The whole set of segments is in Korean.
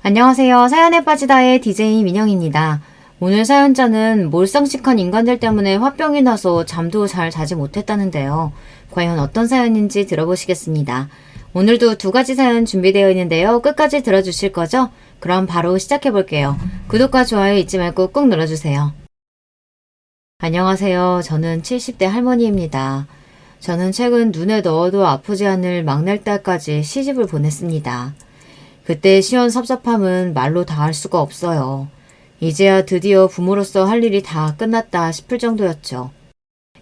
안녕하세요. 사연에 빠지다의 DJ 민영입니다. 오늘 사연자는 몰상식한 인간들 때문에 화병이 나서 잠도 잘 자지 못했다는데요. 과연 어떤 사연인지 들어보시겠습니다. 오늘도 두 가지 사연 준비되어 있는데요. 끝까지 들어주실 거죠? 그럼 바로 시작해볼게요. 구독과 좋아요 잊지 말고 꾹 눌러주세요. 안녕하세요. 저는 70대 할머니입니다. 저는 최근 눈에 넣어도 아프지 않을 막내딸까지 시집을 보냈습니다. 그때 시원섭섭함은 말로 다 할 수가 없어요. 이제야 드디어 부모로서 할 일이 다 끝났다 싶을 정도였죠.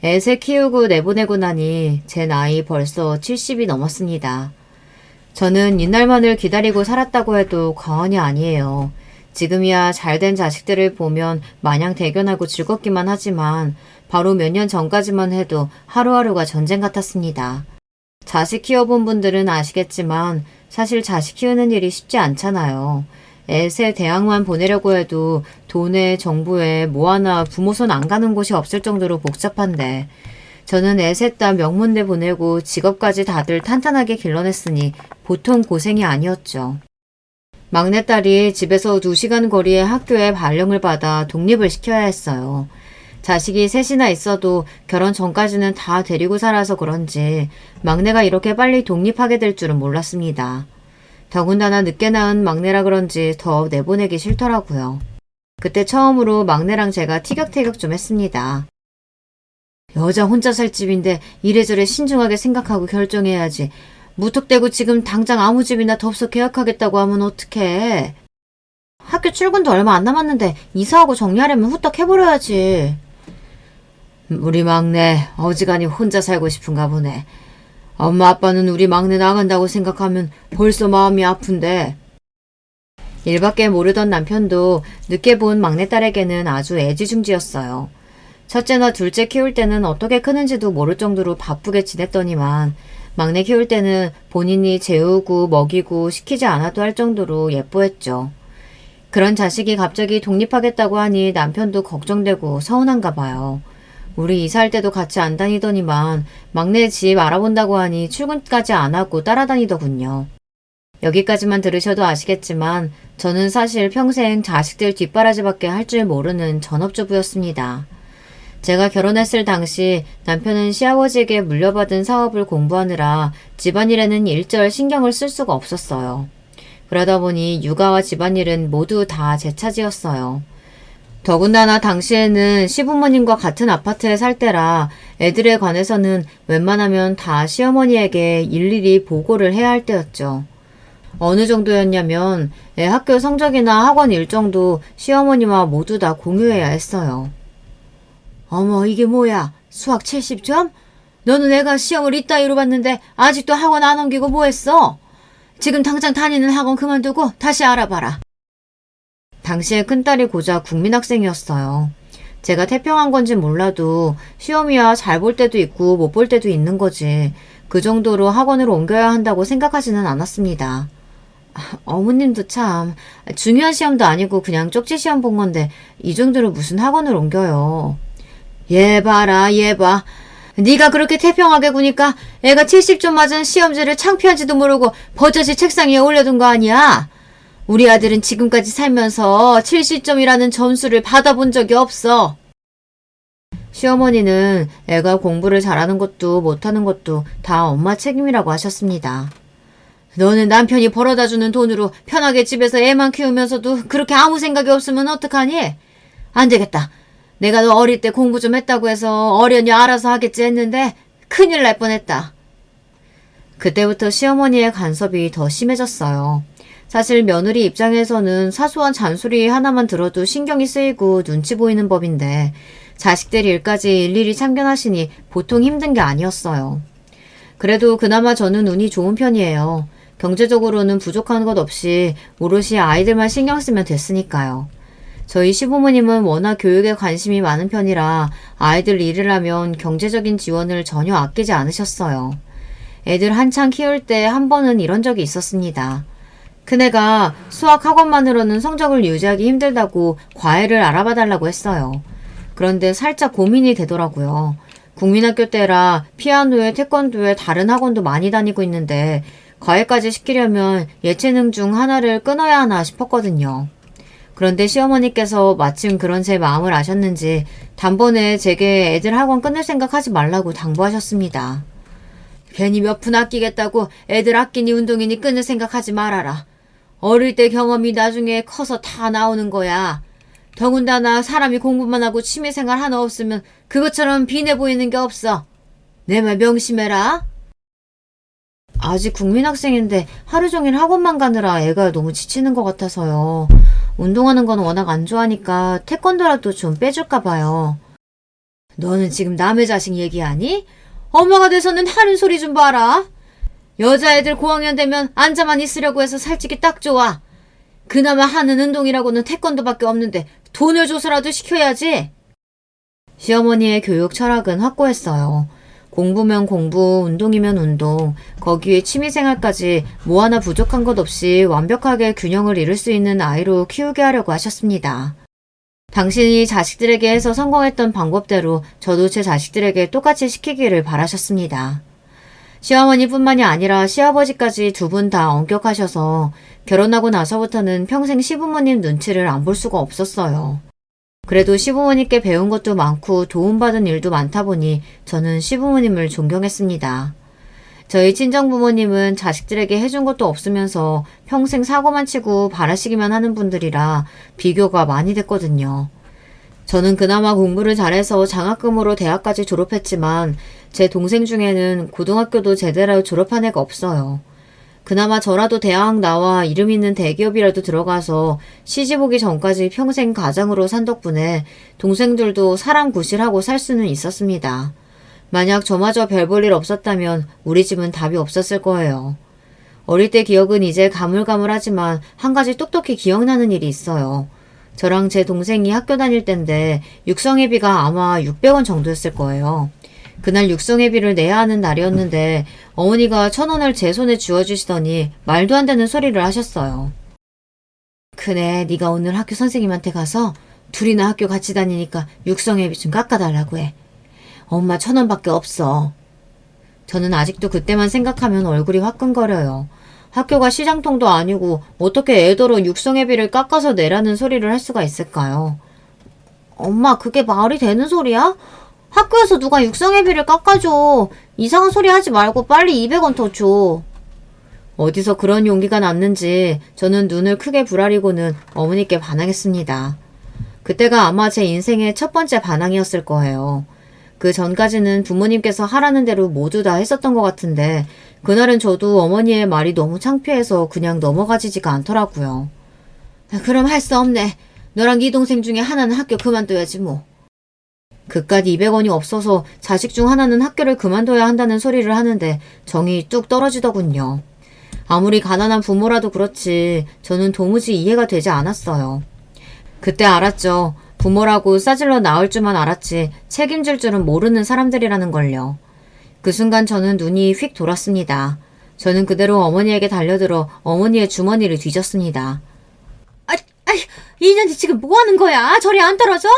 애새 키우고 내보내고 나니 제 나이 벌써 70이 넘었습니다. 저는 이날만을 기다리고 살았다고 해도 과언이 아니에요. 지금이야 잘된 자식들을 보면 마냥 대견하고 즐겁기만 하지만 바로 몇 년 전까지만 해도 하루하루가 전쟁 같았습니다. 자식 키워본 분들은 아시겠지만 사실 자식 키우는 일이 쉽지 않잖아요. 애새 대학만 보내려고 해도 돈에 정부에 뭐 하나 부모 손 안 가는 곳이 없을 정도로 복잡한데 저는 애새 딸 명문대 보내고 직업까지 다들 탄탄하게 길러냈으니 보통 고생이 아니었죠. 막내딸이 집에서 2시간 거리의 학교에 발령을 받아 독립을 시켜야 했어요. 자식이 셋이나 있어도 결혼 전까지는 다 데리고 살아서 그런지 막내가 이렇게 빨리 독립하게 될 줄은 몰랐습니다. 더군다나 늦게 낳은 막내라 그런지 더 내보내기 싫더라고요. 그때 처음으로 막내랑 제가 티격태격 좀 했습니다. 여자 혼자 살 집인데 이래저래 신중하게 생각하고 결정해야지. 무턱대고 지금 당장 아무 집이나 덥석 계약하겠다고 하면 어떡해. 학교 출근도 얼마 안 남았는데 이사하고 정리하려면 후딱 해버려야지. 우리 막내 어지간히 혼자 살고 싶은가 보네. 엄마 아빠는 우리 막내 나간다고 생각하면 벌써 마음이 아픈데. 일밖에 모르던 남편도 늦게 본 막내딸에게는 아주 애지중지였어요. 첫째나 둘째 키울 때는 어떻게 크는지도 모를 정도로 바쁘게 지냈더니만 막내 키울 때는 본인이 재우고 먹이고 시키지 않아도 할 정도로 예뻐했죠. 그런 자식이 갑자기 독립하겠다고 하니 남편도 걱정되고 서운한가 봐요. 우리 이사할 때도 같이 안 다니더니만 막내 집 알아본다고 하니 출근까지 안 하고 따라다니더군요. 여기까지만 들으셔도 아시겠지만 저는 사실 평생 자식들 뒷바라지밖에 할 줄 모르는 전업주부였습니다. 제가 결혼했을 당시 남편은 시아버지에게 물려받은 사업을 공부하느라 집안일에는 일절 신경을 쓸 수가 없었어요. 그러다 보니 육아와 집안일은 모두 다 제 차지였어요. 더군다나 당시에는 시부모님과 같은 아파트에 살 때라 애들에 관해서는 웬만하면 다 시어머니에게 일일이 보고를 해야 할 때였죠. 어느 정도였냐면 애 학교 성적이나 학원 일정도 시어머니와 모두 다 공유해야 했어요. 어머, 이게 뭐야? 수학 70점? 너는 애가 시험을 이따위로 봤는데 아직도 학원 안 옮기고 뭐 했어? 지금 당장 다니는 학원 그만두고 다시 알아봐라. 당시에 큰딸이 고작 국민학생이었어요. 제가 태평한 건진 몰라도 시험이야 잘 볼 때도 있고 못 볼 때도 있는 거지. 그 정도로 학원을 옮겨야 한다고 생각하지는 않았습니다. 어머님도 참 중요한 시험도 아니고 그냥 쪽지 시험 본 건데 이 정도로 무슨 학원을 옮겨요. 얘 봐라 얘 봐. 네가 그렇게 태평하게 구니까 애가 70점 맞은 시험지를 창피한지도 모르고 버젓이 책상 위에 올려둔 거 아니야? 우리 아들은 지금까지 살면서 70점이라는 점수를 받아본 적이 없어. 시어머니는 애가 공부를 잘하는 것도 못하는 것도 다 엄마 책임이라고 하셨습니다. 너는 남편이 벌어다주는 돈으로 편하게 집에서 애만 키우면서도 그렇게 아무 생각이 없으면 어떡하니? 안 되겠다. 내가 너 어릴 때 공부 좀 했다고 해서 어련히 알아서 하겠지 했는데 큰일 날 뻔했다. 그때부터 시어머니의 간섭이 더 심해졌어요. 사실 며느리 입장에서는 사소한 잔소리 하나만 들어도 신경이 쓰이고 눈치 보이는 법인데 자식들 일까지 일일이 참견하시니 보통 힘든 게 아니었어요. 그래도 그나마 저는 운이 좋은 편이에요. 경제적으로는 부족한 것 없이 오롯이 아이들만 신경 쓰면 됐으니까요. 저희 시부모님은 워낙 교육에 관심이 많은 편이라 아이들 일을 하면 경제적인 지원을 전혀 아끼지 않으셨어요. 애들 한창 키울 때 한 번은 이런 적이 있었습니다. 큰애가 수학 학원만으로는 성적을 유지하기 힘들다고 과외를 알아봐달라고 했어요. 그런데 살짝 고민이 되더라고요. 국민학교 때라 피아노에 태권도에 다른 학원도 많이 다니고 있는데 과외까지 시키려면 예체능 중 하나를 끊어야 하나 싶었거든요. 그런데 시어머니께서 마침 그런 제 마음을 아셨는지 단번에 제게 애들 학원 끊을 생각하지 말라고 당부하셨습니다. 괜히 몇 푼 아끼겠다고 애들 아끼니 운동이니 끊을 생각하지 말아라. 어릴 때 경험이 나중에 커서 다 나오는 거야. 더군다나 사람이 공부만 하고 취미생활 하나 없으면 그것처럼 비내 보이는 게 없어. 내 말 명심해라. 아직 국민학생인데 하루 종일 학원만 가느라 애가 너무 지치는 것 같아서요. 운동하는 건 워낙 안 좋아하니까 태권도라도 좀 빼줄까 봐요. 너는 지금 남의 자식 얘기하니? 엄마가 돼서는 하는 소리 좀 봐라. 여자애들 고학년 되면 앉아만 있으려고 해서 살찌기 딱 좋아. 그나마 하는 운동이라고는 태권도밖에 없는데 돈을 줘서라도 시켜야지. 시어머니의 교육 철학은 확고했어요. 공부면 공부, 운동이면 운동, 거기에 취미생활까지 뭐 하나 부족한 것 없이 완벽하게 균형을 이룰 수 있는 아이로 키우게 하려고 하셨습니다. 당신이 자식들에게 해서 성공했던 방법대로 저도 제 자식들에게 똑같이 시키기를 바라셨습니다. 시어머니뿐만이 아니라 시아버지까지 두 분 다 엄격하셔서 결혼하고 나서부터는 평생 시부모님 눈치를 안 볼 수가 없었어요. 그래도 시부모님께 배운 것도 많고 도움받은 일도 많다 보니 저는 시부모님을 존경했습니다. 저희 친정부모님은 자식들에게 해준 것도 없으면서 평생 사고만 치고 바라시기만 하는 분들이라 비교가 많이 됐거든요. 저는 그나마 공부를 잘해서 장학금으로 대학까지 졸업했지만 제 동생 중에는 고등학교도 제대로 졸업한 애가 없어요. 그나마 저라도 대학 나와 이름 있는 대기업이라도 들어가서 시집 오기 전까지 평생 가장으로 산 덕분에 동생들도 사람 구실하고 살 수는 있었습니다. 만약 저마저 별 볼 일 없었다면 우리 집은 답이 없었을 거예요. 어릴 때 기억은 이제 가물가물하지만 한 가지 똑똑히 기억나는 일이 있어요. 저랑 제 동생이 학교 다닐 때인데 육성회비가 아마 600원 정도였을 거예요. 그날 육성회비를 내야 하는 날이었는데 어머니가 1,000원을 제 손에 쥐어주시더니 말도 안 되는 소리를 하셨어요. 그래, 네가 오늘 학교 선생님한테 가서 둘이나 학교 같이 다니니까 육성회비 좀 깎아달라고 해. 엄마 1,000원밖에 없어. 저는 아직도 그때만 생각하면 얼굴이 화끈거려요. 학교가 시장통도 아니고 어떻게 애더러 육성회비를 깎아서 내라는 소리를 할 수가 있을까요? 엄마, 그게 말이 되는 소리야? 학교에서 누가 육성회비를 깎아줘. 이상한 소리 하지 말고 빨리 200원 더 줘. 어디서 그런 용기가 났는지 저는 눈을 크게 부라리고는 어머니께 반항했습니다. 그때가 아마 제 인생의 첫 번째 반항이었을 거예요. 그 전까지는 부모님께서 하라는 대로 모두 다 했었던 것 같은데 그날은 저도 어머니의 말이 너무 창피해서 그냥 넘어가지지가 않더라고요. 그럼 할 수 없네. 너랑 네 동생 중에 하나는 학교 그만둬야지 뭐. 그깟 200원이 없어서 자식 중 하나는 학교를 그만둬야 한다는 소리를 하는데 정이 뚝 떨어지더군요. 아무리 가난한 부모라도 그렇지 저는 도무지 이해가 되지 않았어요. 그때 알았죠. 부모라고 싸질러 나올 줄만 알았지 책임질 줄은 모르는 사람들이라는 걸요. 그 순간 저는 눈이 휙 돌았습니다. 저는 그대로 어머니에게 달려들어 어머니의 주머니를 뒤졌습니다. 이년이 지금 뭐 하는 거야? 저리 안 떨어져?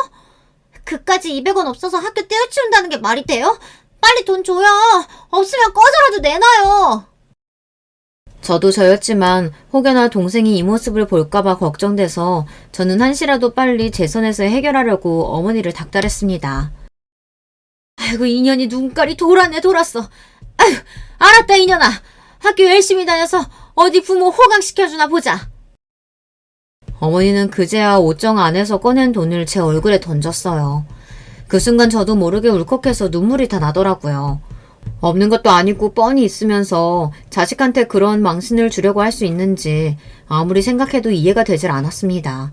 그까지 200원 없어서 학교 떼어치운다는 게 말이 돼요? 빨리 돈 줘요. 없으면 꺼져라도 내놔요. 저도 저였지만 혹여나 동생이 이 모습을 볼까봐 걱정돼서 저는 한시라도 빨리 제 선에서 해결하려고 어머니를 닥달했습니다. 아이고, 이년이 눈깔이 돌았네 돌았어. 아휴, 알았다 이년아. 학교 열심히 다녀서 어디 부모 호강시켜주나 보자. 어머니는 그제야 옷정 안에서 꺼낸 돈을 제 얼굴에 던졌어요. 그 순간 저도 모르게 울컥해서 눈물이 다 나더라고요. 없는 것도 아니고 뻔히 있으면서 자식한테 그런 망신을 주려고 할 수 있는지 아무리 생각해도 이해가 되질 않았습니다.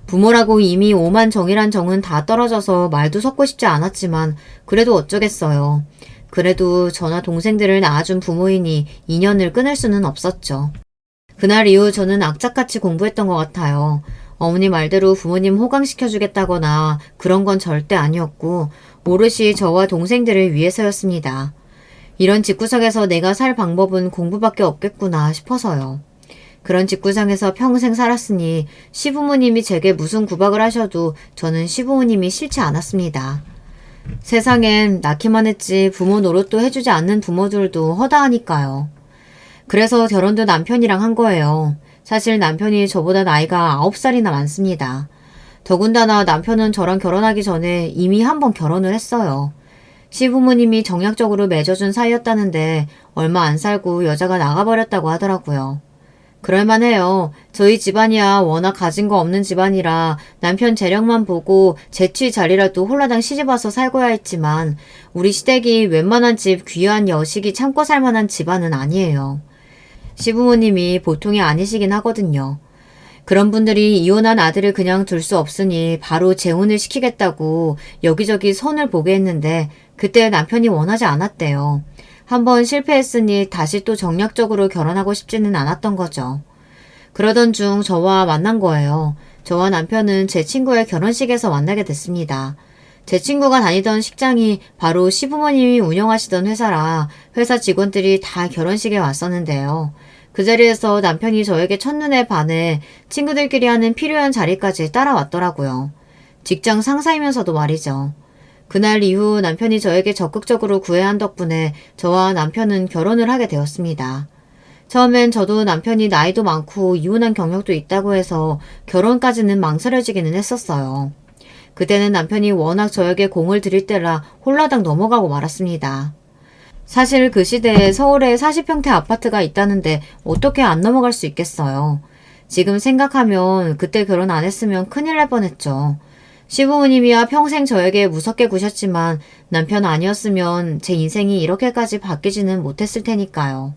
부모라고 이미 오만정이란 정은 다 떨어져서 말도 섞고 싶지 않았지만 그래도 어쩌겠어요. 그래도 저나 동생들을 낳아준 부모이니 인연을 끊을 수는 없었죠. 그날 이후 저는 악착같이 공부했던 것 같아요. 어머니 말대로 부모님 호강시켜주겠다거나 그런 건 절대 아니었고 오롯이 저와 동생들을 위해서였습니다. 이런 집구석에서 내가 살 방법은 공부밖에 없겠구나 싶어서요. 그런 집구석에서 평생 살았으니 시부모님이 제게 무슨 구박을 하셔도 저는 시부모님이 싫지 않았습니다. 세상엔 낳기만 했지 부모 노릇도 해주지 않는 부모들도 허다하니까요. 그래서 결혼도 남편이랑 한 거예요. 사실 남편이 저보다 나이가 9살이나 많습니다. 더군다나 남편은 저랑 결혼하기 전에 이미 한 번 결혼을 했어요. 시부모님이 정략적으로 맺어준 사이였다는데 얼마 안 살고 여자가 나가버렸다고 하더라고요. 그럴만해요. 저희 집안이야 워낙 가진 거 없는 집안이라 남편 재력만 보고 재취 자리라도 홀라당 시집와서 살고야 했지만 우리 시댁이 웬만한 집 귀한 여식이 참고 살 만한 집안은 아니에요. 시부모님이 보통이 아니시긴 하거든요. 그런 분들이 이혼한 아들을 그냥 둘 수 없으니 바로 재혼을 시키겠다고 여기저기 손을 보게 했는데 그때 남편이 원하지 않았대요. 한번 실패했으니 다시 또 정략적으로 결혼하고 싶지는 않았던 거죠. 그러던 중 저와 만난 거예요. 저와 남편은 제 친구의 결혼식에서 만나게 됐습니다. 제 친구가 다니던 식장이 바로 시부모님이 운영하시던 회사라 회사 직원들이 다 결혼식에 왔었는데요. 그 자리에서 남편이 저에게 첫눈에 반해 친구들끼리 하는 필요한 자리까지 따라왔더라고요. 직장 상사이면서도 말이죠. 그날 이후 남편이 저에게 적극적으로 구애한 덕분에 저와 남편은 결혼을 하게 되었습니다. 처음엔 저도 남편이 나이도 많고 이혼한 경력도 있다고 해서 결혼까지는 망설여지기는 했었어요. 그때는 남편이 워낙 저에게 공을 들일 때라 홀라당 넘어가고 말았습니다. 사실 그 시대에 서울에 40평대 아파트가 있다는데 어떻게 안 넘어갈 수 있겠어요. 지금 생각하면 그때 결혼 안 했으면 큰일 날 뻔했죠. 시부모님이야 평생 저에게 무섭게 구셨지만 남편 아니었으면 제 인생이 이렇게까지 바뀌지는 못했을 테니까요.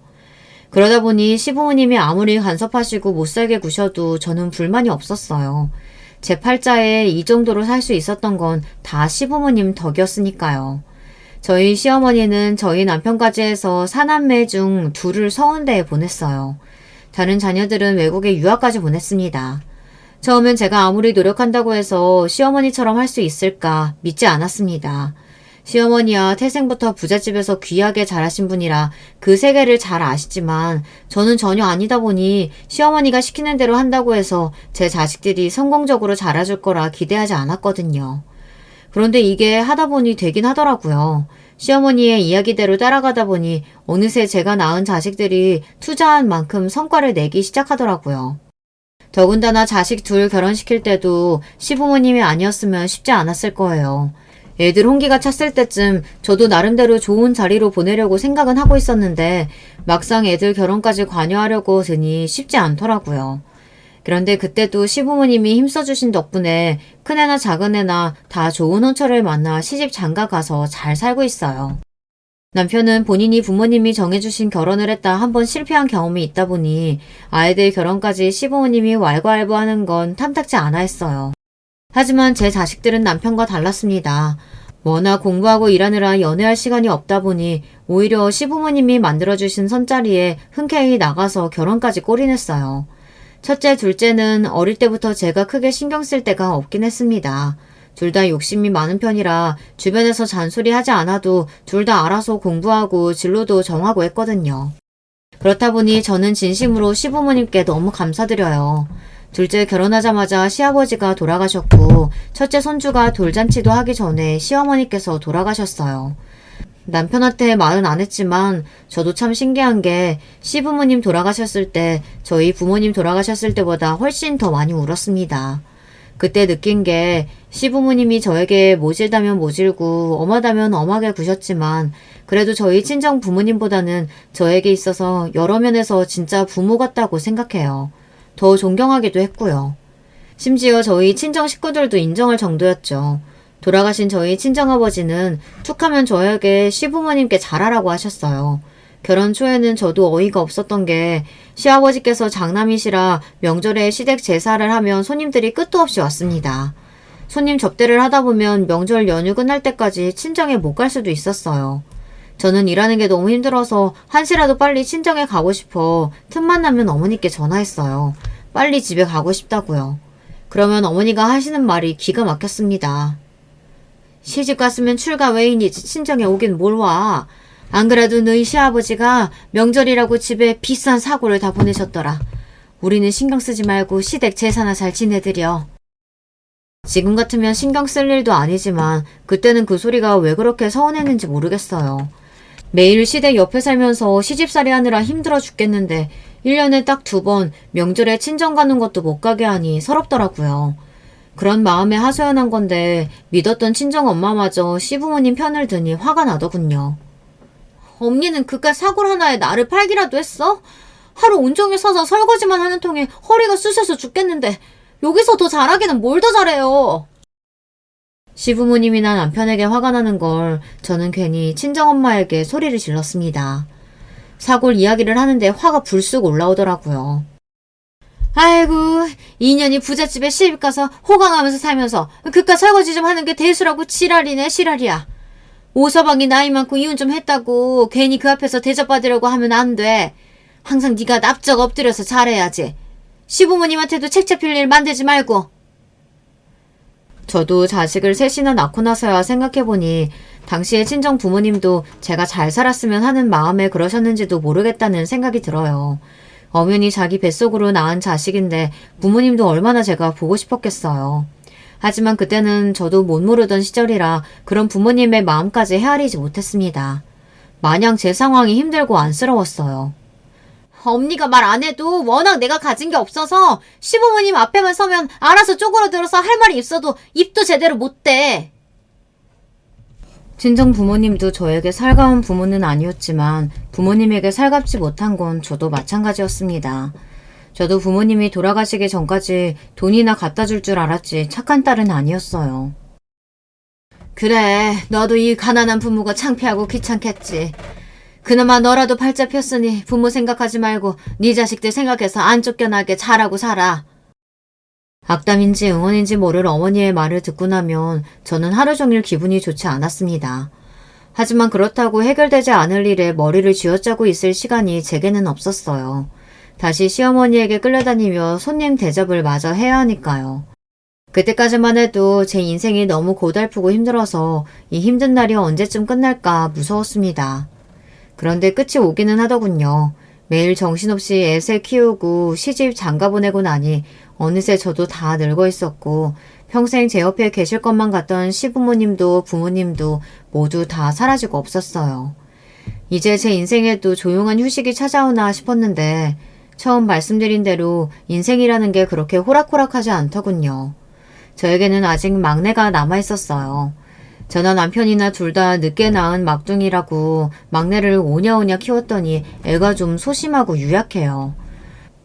그러다 보니 시부모님이 아무리 간섭하시고 못살게 구셔도 저는 불만이 없었어요. 제 팔자에 이 정도로 살 수 있었던 건 다 시부모님 덕이었으니까요. 저희 시어머니는 저희 남편까지 해서 사남매 중 둘을 서울대에 보냈어요. 다른 자녀들은 외국에 유학까지 보냈습니다. 처음엔 제가 아무리 노력한다고 해서 시어머니처럼 할 수 있을까 믿지 않았습니다. 시어머니야 태생부터 부잣집에서 귀하게 자라신 분이라 그 세계를 잘 아시지만 저는 전혀 아니다 보니 시어머니가 시키는 대로 한다고 해서 제 자식들이 성공적으로 자라줄 거라 기대하지 않았거든요. 그런데 이게 하다 보니 되긴 하더라고요. 시어머니의 이야기대로 따라가다 보니 어느새 제가 낳은 자식들이 투자한 만큼 성과를 내기 시작하더라고요. 더군다나 자식 둘 결혼시킬 때도 시부모님이 아니었으면 쉽지 않았을 거예요. 애들 홍기가 찼을 때쯤 저도 나름대로 좋은 자리로 보내려고 생각은 하고 있었는데 막상 애들 결혼까지 관여하려고 드니 쉽지 않더라고요. 그런데 그때도 시부모님이 힘써주신 덕분에 큰애나 작은애나 다 좋은 혼처를 만나 시집 장가 가서 잘 살고 있어요. 남편은 본인이 부모님이 정해주신 결혼을 했다 한 번 실패한 경험이 있다 보니 아이들 결혼까지 시부모님이 왈가왈부하는 건 탐탁지 않아 했어요. 하지만 제 자식들은 남편과 달랐습니다. 워낙 공부하고 일하느라 연애할 시간이 없다 보니 오히려 시부모님이 만들어주신 선자리에 흔쾌히 나가서 결혼까지 골인했어요. 첫째, 둘째는 어릴 때부터 제가 크게 신경 쓸 때가 없긴 했습니다. 둘 다 욕심이 많은 편이라 주변에서 잔소리하지 않아도 둘 다 알아서 공부하고 진로도 정하고 했거든요. 그렇다 보니 저는 진심으로 시부모님께 너무 감사드려요. 둘째 결혼하자마자 시아버지가 돌아가셨고 첫째 손주가 돌잔치도 하기 전에 시어머니께서 돌아가셨어요. 남편한테 말은 안 했지만 저도 참 신기한 게 시부모님 돌아가셨을 때 저희 부모님 돌아가셨을 때보다 훨씬 더 많이 울었습니다. 그때 느낀 게 시부모님이 저에게 모질다면 모질고 엄하다면 엄하게 구셨지만 그래도 저희 친정 부모님보다는 저에게 있어서 여러 면에서 진짜 부모 같다고 생각해요. 더 존경하기도 했고요. 심지어 저희 친정 식구들도 인정할 정도였죠. 돌아가신 저희 친정아버지는 툭하면 저에게 시부모님께 잘하라고 하셨어요. 결혼 초에는 저도 어이가 없었던 게 시아버지께서 장남이시라 명절에 시댁 제사를 하면 손님들이 끝도 없이 왔습니다. 손님 접대를 하다 보면 명절 연휴 끝날 때까지 친정에 못 갈 수도 있었어요. 저는 일하는 게 너무 힘들어서 한시라도 빨리 친정에 가고 싶어 틈만 나면 어머니께 전화했어요. 빨리 집에 가고 싶다고요. 그러면 어머니가 하시는 말이 기가 막혔습니다. 시집 갔으면 출가 외인이지 친정에 오긴 뭘 와. 안 그래도 너희 시아버지가 명절이라고 집에 비싼 사고를 다 보내셨더라. 우리는 신경 쓰지 말고 시댁 제사나 잘 지내드려. 지금 같으면 신경 쓸 일도 아니지만 그때는 그 소리가 왜 그렇게 서운했는지 모르겠어요. 매일 시댁 옆에 살면서 시집살이 하느라 힘들어 죽겠는데 1년에 딱 2번 명절에 친정 가는 것도 못 가게 하니 서럽더라고요. 그런 마음에 하소연한 건데 믿었던 친정 엄마마저 시부모님 편을 드니 화가 나더군요. 언니는 그깟 사골 하나에 나를 팔기라도 했어? 하루 온종일 서서 설거지만 하는 통에 허리가 쑤셔서 죽겠는데 여기서 더 잘하기는 뭘 더 잘해요. 시부모님이나 남편에게 화가 나는 걸 저는 괜히 친정엄마에게 소리를 질렀습니다. 사골 이야기를 하는데 화가 불쑥 올라오더라고요. 아이고, 2년이 부잣집에 시집가서 호강하면서 살면서 그깟 설거지 좀 하는 게 대수라고 지랄이네 지랄이야. 오서방이 나이 많고 이혼 좀 했다고 괜히 그 앞에서 대접받으려고 하면 안 돼. 항상 네가 납작 엎드려서 잘해야지. 시부모님한테도 책 잡힐 일 만들지 말고. 저도 자식을 셋이나 낳고 나서야 생각해보니 당시에 친정 부모님도 제가 잘 살았으면 하는 마음에 그러셨는지도 모르겠다는 생각이 들어요. 엄연히 자기 뱃속으로 낳은 자식인데 부모님도 얼마나 제가 보고 싶었겠어요. 하지만 그때는 저도 못 모르던 시절이라 그런 부모님의 마음까지 헤아리지 못했습니다. 마냥 제 상황이 힘들고 안쓰러웠어요. 언니가 말 안 해도 워낙 내가 가진 게 없어서 시부모님 앞에만 서면 알아서 쪼그러들어서 할 말이 있어도 입도 제대로 못 대. 친정 부모님도 저에게 살가운 부모는 아니었지만 부모님에게 살갑지 못한 건 저도 마찬가지였습니다. 저도 부모님이 돌아가시기 전까지 돈이나 갖다 줄 줄 알았지 착한 딸은 아니었어요. 그래, 너도 이 가난한 부모가 창피하고 귀찮겠지. 그나마 너라도 팔자 폈으니 부모 생각하지 말고 네 자식들 생각해서 안 쫓겨나게 잘하고 살아. 악담인지 응원인지 모를 어머니의 말을 듣고 나면 저는 하루 종일 기분이 좋지 않았습니다. 하지만 그렇다고 해결되지 않을 일에 머리를 쥐어짜고 있을 시간이 제게는 없었어요. 다시 시어머니에게 끌려다니며 손님 대접을 마저 해야 하니까요. 그때까지만 해도 제 인생이 너무 고달프고 힘들어서 이 힘든 날이 언제쯤 끝날까 무서웠습니다. 그런데 끝이 오기는 하더군요. 매일 정신없이 애새 키우고 시집 장가 보내고 나니 어느새 저도 다 늙어 있었고 평생 제 옆에 계실 것만 같던 시부모님도 부모님도 모두 다 사라지고 없었어요. 이제 제 인생에도 조용한 휴식이 찾아오나 싶었는데 처음 말씀드린 대로 인생이라는 게 그렇게 호락호락하지 않더군요. 저에게는 아직 막내가 남아있었어요. 저나 남편이나 둘 다 늦게 낳은 막둥이라고 막내를 오냐오냐 키웠더니 애가 좀 소심하고 유약해요.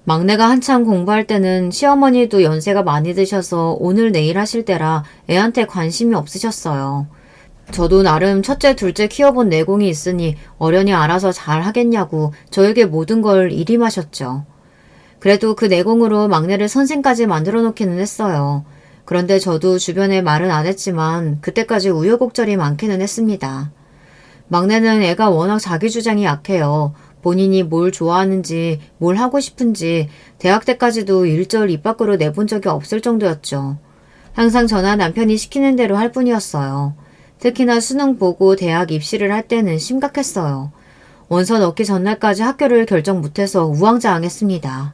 막내가 한참 공부할 때는 시어머니도 연세가 많이 드셔서 오늘 내일 하실 때라 애한테 관심이 없으셨어요. 저도 나름 첫째 둘째 키워본 내공이 있으니 어련히 알아서 잘 하겠냐고 저에게 모든 걸 일임하셨죠. 그래도 그 내공으로 막내를 선생까지 만들어 놓기는 했어요. 그런데 저도 주변에 말은 안 했지만 그때까지 우여곡절이 많기는 했습니다. 막내는 애가 워낙 자기 주장이 약해요. 본인이 뭘 좋아하는지 뭘 하고 싶은지 대학 때까지도 일절 입 밖으로 내본 적이 없을 정도였죠. 항상 저나 남편이 시키는 대로 할 뿐이었어요. 특히나 수능 보고 대학 입시를 할 때는 심각했어요. 원서 넣기 전날까지 학교를 결정 못해서 우왕좌왕했습니다.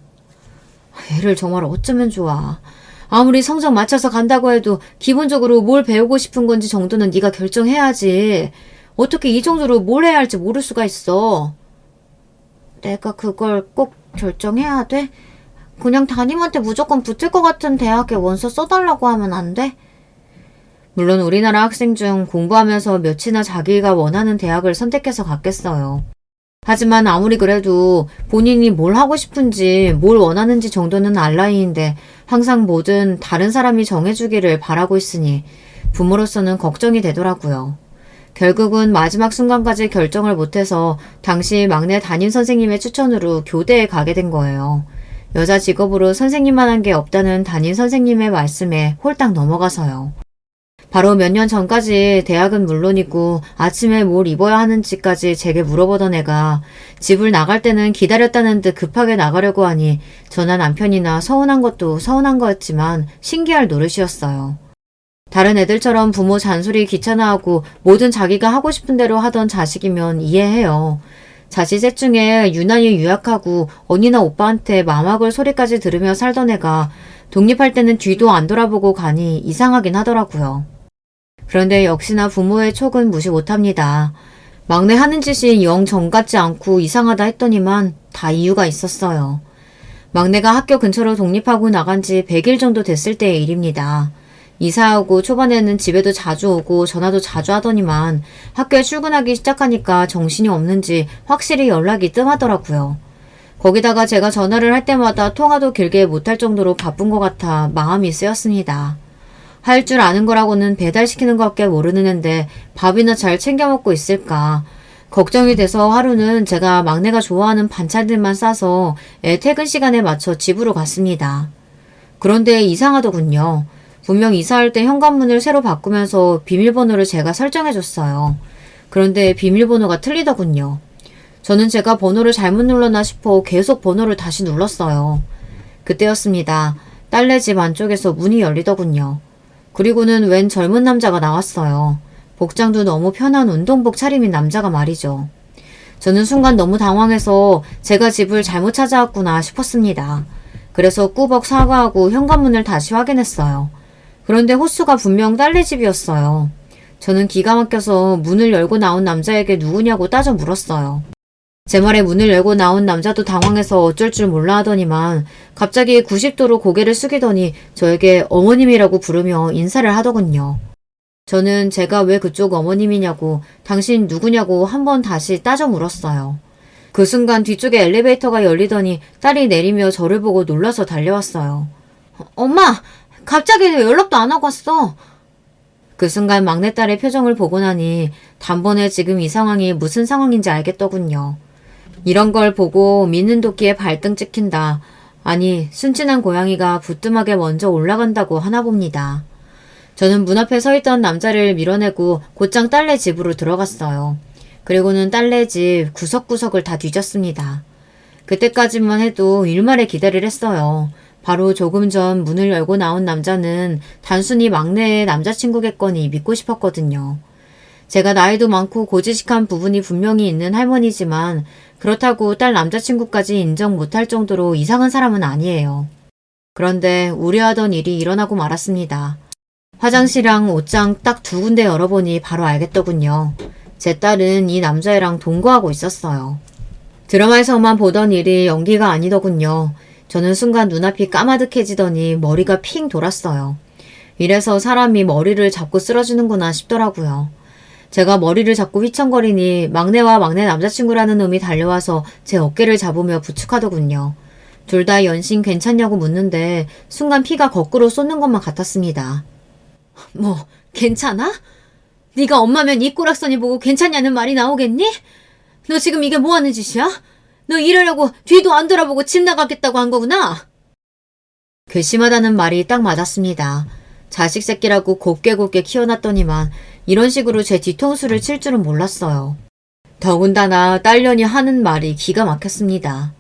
애를 정말 어쩌면 좋아. 아무리 성적 맞춰서 간다고 해도 기본적으로 뭘 배우고 싶은 건지 정도는 네가 결정해야지. 어떻게 이 정도로 뭘 해야 할지 모를 수가 있어. 내가 그걸 꼭 결정해야 돼? 그냥 담임한테 무조건 붙을 것 같은 대학에 원서 써달라고 하면 안 돼? 물론 우리나라 학생 중 공부하면서 몇이나 자기가 원하는 대학을 선택해서 갔겠어요. 하지만 아무리 그래도 본인이 뭘 하고 싶은지 뭘 원하는지 정도는 알 나이인데 항상 뭐든 다른 사람이 정해주기를 바라고 있으니 부모로서는 걱정이 되더라고요. 결국은 마지막 순간까지 결정을 못해서 당시 막내 담임 선생님의 추천으로 교대에 가게 된 거예요. 여자 직업으로 선생님만 한 게 없다는 담임 선생님의 말씀에 홀딱 넘어가서요. 바로 몇 년 전까지 대학은 물론이고 아침에 뭘 입어야 하는지까지 제게 물어보던 애가 집을 나갈 때는 기다렸다는 듯 급하게 나가려고 하니 저나 남편이나 서운한 것도 서운한 거였지만 신기할 노릇이었어요. 다른 애들처럼 부모 잔소리 귀찮아하고 뭐든 자기가 하고 싶은 대로 하던 자식이면 이해해요. 자식 셋 중에 유난히 유약하고 언니나 오빠한테 마막을 소리까지 들으며 살던 애가 독립할 때는 뒤도 안 돌아보고 가니 이상하긴 하더라고요. 그런데 역시나 부모의 촉은 무시 못합니다. 막내 하는 짓이 영 정 같지 않고 이상하다 했더니만 다 이유가 있었어요. 막내가 학교 근처로 독립하고 나간 지 100일 정도 됐을 때의 일입니다. 이사하고 초반에는 집에도 자주 오고 전화도 자주 하더니만 학교에 출근하기 시작하니까 정신이 없는지 확실히 연락이 뜸하더라고요. 거기다가 제가 전화를 할 때마다 통화도 길게 못할 정도로 바쁜 것 같아 마음이 쓰였습니다. 할 줄 아는 거라고는 배달시키는 것밖에 모르는 앤데 밥이나 잘 챙겨 먹고 있을까. 걱정이 돼서 하루는 제가 막내가 좋아하는 반찬들만 싸서 애 퇴근 시간에 맞춰 집으로 갔습니다. 그런데 이상하더군요. 분명 이사할 때 현관문을 새로 바꾸면서 비밀번호를 제가 설정해줬어요. 그런데 비밀번호가 틀리더군요. 저는 제가 번호를 잘못 눌렀나 싶어 계속 번호를 다시 눌렀어요. 그때였습니다. 딸네 집 안쪽에서 문이 열리더군요. 그리고는 웬 젊은 남자가 나왔어요. 복장도 너무 편한 운동복 차림인 남자가 말이죠. 저는 순간 너무 당황해서 제가 집을 잘못 찾아왔구나 싶었습니다. 그래서 꾸벅 사과하고 현관문을 다시 확인했어요. 그런데 호수가 분명 딸네 집이었어요. 저는 기가 막혀서 문을 열고 나온 남자에게 누구냐고 따져 물었어요. 제 말에 문을 열고 나온 남자도 당황해서 어쩔 줄 몰라 하더니만 갑자기 90도로 고개를 숙이더니 저에게 어머님이라고 부르며 인사를 하더군요. 저는 제가 왜 그쪽 어머님이냐고 당신 누구냐고 한번 다시 따져 물었어요. 그 순간 뒤쪽에 엘리베이터가 열리더니 딸이 내리며 저를 보고 놀라서 달려왔어요. 엄마! 갑자기 왜 연락도 안 하고 왔어? 그 순간 막내딸의 표정을 보고 나니 단번에 지금 이 상황이 무슨 상황인지 알겠더군요. 이런 걸 보고 믿는 도끼에 발등 찍힌다. 아니, 순진한 고양이가 부뚜막에 먼저 올라간다고 하나 봅니다. 저는 문 앞에 서 있던 남자를 밀어내고 곧장 딸네 집으로 들어갔어요. 그리고는 딸네 집 구석구석을 다 뒤졌습니다. 그때까지만 해도 일말의 기대를 했어요. 바로 조금 전 문을 열고 나온 남자는 단순히 막내의 남자친구겠거니 믿고 싶었거든요. 제가 나이도 많고 고지식한 부분이 분명히 있는 할머니지만 그렇다고 딸 남자친구까지 인정 못할 정도로 이상한 사람은 아니에요. 그런데 우려하던 일이 일어나고 말았습니다. 화장실이랑 옷장 딱 두 군데 열어보니 바로 알겠더군요. 제 딸은 이 남자애랑 동거하고 있었어요. 드라마에서만 보던 일이 연기가 아니더군요. 저는 순간 눈앞이 까마득해지더니 머리가 핑 돌았어요. 이래서 사람이 머리를 잡고 쓰러지는구나 싶더라고요. 제가 머리를 잡고 휘청거리니 막내와 막내 남자친구라는 놈이 달려와서 제 어깨를 잡으며 부축하더군요. 둘 다 연신 괜찮냐고 묻는데 순간 피가 거꾸로 쏟는 것만 같았습니다. 뭐 괜찮아? 네가 엄마면 이 꼬락서니 보고 괜찮냐는 말이 나오겠니? 너 지금 이게 뭐하는 짓이야? 너 이러려고 뒤도 안 돌아보고 집 나가겠다고 한 거구나? 괘씸하다는 말이 딱 맞았습니다. 자식 새끼라고 곱게 키워놨더니만 이런 식으로 제 뒤통수를 칠 줄은 몰랐어요. 더군다나 딸년이 하는 말이 기가 막혔습니다.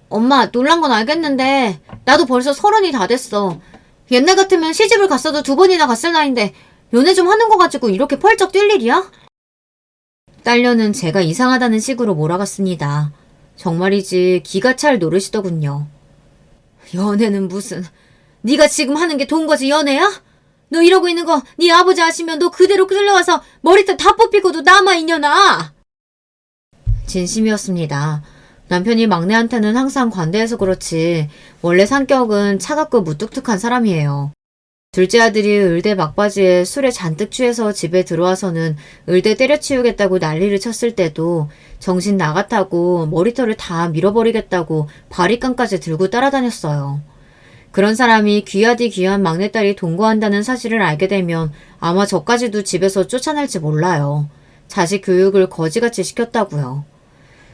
엄마, 놀란 건 알겠는데 나도 벌써 30이 다 됐어. 옛날 같으면 시집을 갔어도 2번이나 갔을 나이인데 연애 좀 하는 거 가지고 이렇게 펄쩍 뛸 일이야? 딸년은 제가 이상하다는 식으로 몰아갔습니다. 정말이지 기가 찰 노릇이더군요. 연애는 무슨... 네가 지금 하는 게 돈 거지 연애야? 너 이러고 있는 거 네 아버지 아시면 너 그대로 끌려와서 머리털 다 뽑히고도 남아있냐나. 진심이었습니다. 남편이 막내한테는 항상 관대해서 그렇지 원래 성격은 차갑고 무뚝뚝한 사람이에요. 둘째 아들이 의대 막바지에 술에 잔뜩 취해서 집에 들어와서는 의대 때려치우겠다고 난리를 쳤을 때도 정신 나갔다고 머리털을 다 밀어버리겠다고 바리깡까지 들고 따라다녔어요. 그런 사람이 귀하디 귀한 막내딸이 동거한다는 사실을 알게 되면 아마 저까지도 집에서 쫓아낼지 몰라요. 자식 교육을 거지같이 시켰다고요.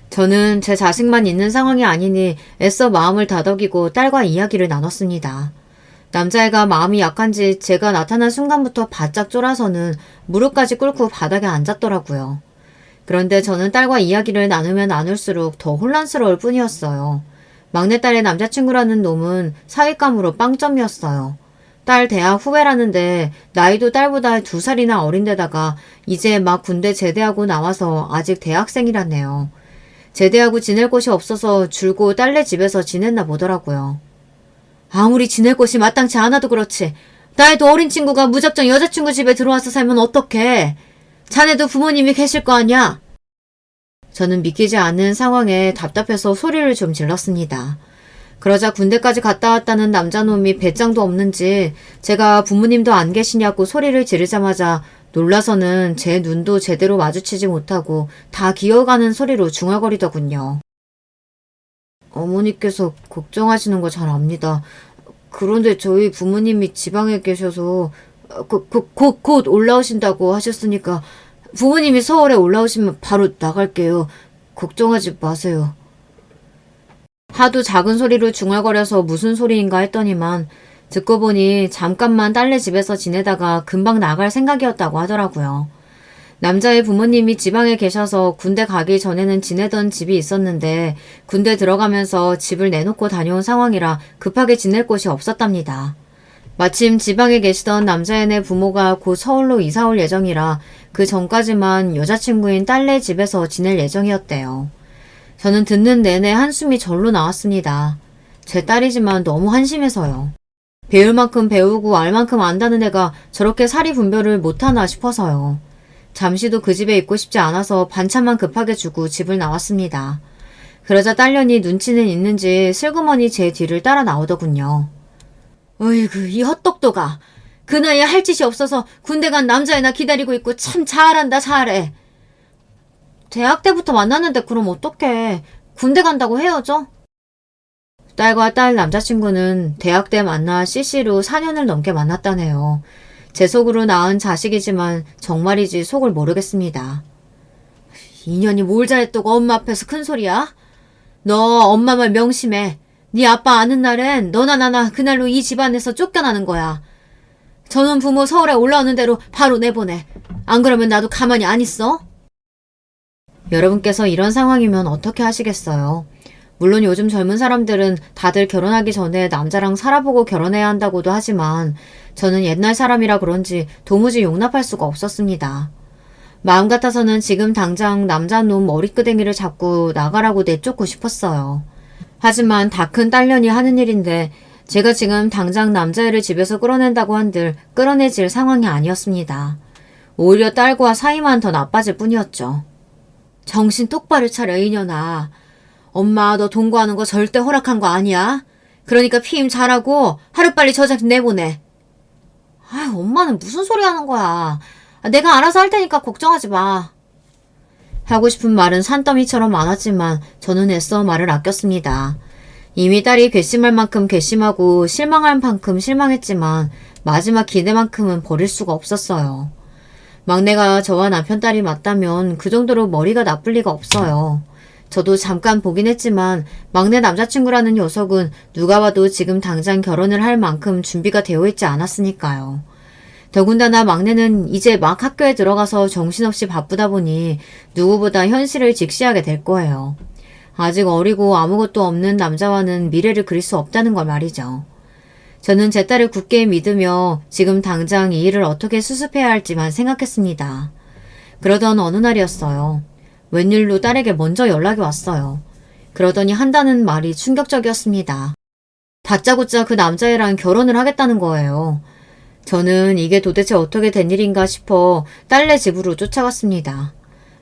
저는 제 자식만 있는 상황이 아니니 애써 마음을 다독이고 딸과 이야기를 나눴습니다. 남자애가 마음이 약한지 제가 나타난 순간부터 바짝 쫄아서는 무릎까지 꿇고 바닥에 앉았더라고요. 그런데 저는 딸과 이야기를 나누면 나눌수록 더 혼란스러울 뿐이었어요. 막내딸의 남자친구라는 놈은 사윗감으로 빵점이었어요. 딸 대학 후배라는데 나이도 딸보다 2살이나 어린데다가 이제 막 군대 제대하고 나와서 아직 대학생이라네요. 제대하고 지낼 곳이 없어서 줄고 딸네 집에서 지냈나 보더라고요. 아무리 지낼 곳이 마땅치 않아도 그렇지 나이도 어린 친구가 무작정 여자친구 집에 들어와서 살면 어떡해. 자네도 부모님이 계실 거 아니야? 저는 믿기지 않는 상황에 답답해서 소리를 좀 질렀습니다. 그러자 군대까지 갔다 왔다는 남자놈이 배짱도 없는지 제가 부모님도 안 계시냐고 소리를 지르자마자 놀라서는 제 눈도 제대로 마주치지 못하고 다 기어가는 소리로 중얼거리더군요. 어머니께서 걱정하시는 거 잘 압니다. 그런데 저희 부모님이 지방에 계셔서 곧 올라오신다고 하셨으니까 부모님이 서울에 올라오시면 바로 나갈게요. 걱정하지 마세요. 하도 작은 소리로 중얼거려서 무슨 소리인가 했더니만 듣고 보니 잠깐만 딸네 집에서 지내다가 금방 나갈 생각이었다고 하더라고요. 남자의 부모님이 지방에 계셔서 군대 가기 전에는 지내던 집이 있었는데 군대 들어가면서 집을 내놓고 다녀온 상황이라 급하게 지낼 곳이 없었답니다. 마침 지방에 계시던 남자애네 부모가 곧 서울로 이사 올 예정이라 그 전까지만 여자친구인 딸네 집에서 지낼 예정이었대요. 저는 듣는 내내 한숨이 절로 나왔습니다. 제 딸이지만 너무 한심해서요. 배울 만큼 배우고 알 만큼 안다는 애가 저렇게 사리 분별을 못하나 싶어서요. 잠시도 그 집에 있고 싶지 않아서 반찬만 급하게 주고 집을 나왔습니다. 그러자 딸년이 눈치는 있는지 슬그머니 제 뒤를 따라 나오더군요. 어이구, 이 헛똑똑아. 그 나이에 할 짓이 없어서 군대 간 남자애나 기다리고 있고 참 잘한다 잘해. 대학 때부터 만났는데 그럼 어떡해. 군대 간다고 헤어져? 딸과 딸 남자친구는 대학 때 만나 CC로 4년을 넘게 만났다네요. 제 속으로 낳은 자식이지만 정말이지 속을 모르겠습니다. 인연이 뭘 잘했다고 엄마 앞에서 큰 소리야? 너 엄마 말 명심해. 네 아빠 아는 날엔 너나 나나 그날로 이 집안에서 쫓겨나는 거야. 저놈 부모 서울에 올라오는 대로 바로 내보내. 안 그러면 나도 가만히 안 있어. 여러분께서 이런 상황이면 어떻게 하시겠어요? 물론 요즘 젊은 사람들은 다들 결혼하기 전에 남자랑 살아보고 결혼해야 한다고도 하지만 저는 옛날 사람이라 그런지 도무지 용납할 수가 없었습니다. 마음 같아서는 지금 당장 남자놈 머리끄댕이를 잡고 나가라고 내쫓고 싶었어요. 하지만 다 큰 딸년이 하는 일인데 제가 지금 당장 남자애를 집에서 끌어낸다고 한들 끌어내질 상황이 아니었습니다. 오히려 딸과 사이만 더 나빠질 뿐이었죠. 정신 똑바로 차려 이년아. 엄마 너 동거하는 거 절대 허락한 거 아니야. 그러니까 피임 잘하고 하루빨리 저 자식 내보내. 아, 엄마는 무슨 소리 하는 거야. 내가 알아서 할 테니까 걱정하지 마. 하고 싶은 말은 산더미처럼 많았지만 저는 애써 말을 아꼈습니다. 이미 딸이 괘씸할 만큼 괘씸하고 실망할 만큼 실망했지만 마지막 기대만큼은 버릴 수가 없었어요. 막내가 저와 남편 딸이 맞다면 그 정도로 머리가 나쁠 리가 없어요. 저도 잠깐 보긴 했지만 막내 남자친구라는 녀석은 누가 봐도 지금 당장 결혼을 할 만큼 준비가 되어 있지 않았으니까요. 더군다나 막내는 이제 막 학교에 들어가서 정신없이 바쁘다 보니 누구보다 현실을 직시하게 될 거예요. 아직 어리고 아무것도 없는 남자와는 미래를 그릴 수 없다는 걸 말이죠. 저는 제 딸을 굳게 믿으며 지금 당장 이 일을 어떻게 수습해야 할지만 생각했습니다. 그러던 어느 날이었어요. 웬일로 딸에게 먼저 연락이 왔어요. 그러더니 한다는 말이 충격적이었습니다. 다짜고짜 그 남자애랑 결혼을 하겠다는 거예요. 저는 이게 도대체 어떻게 된 일인가 싶어 딸네 집으로 쫓아갔습니다.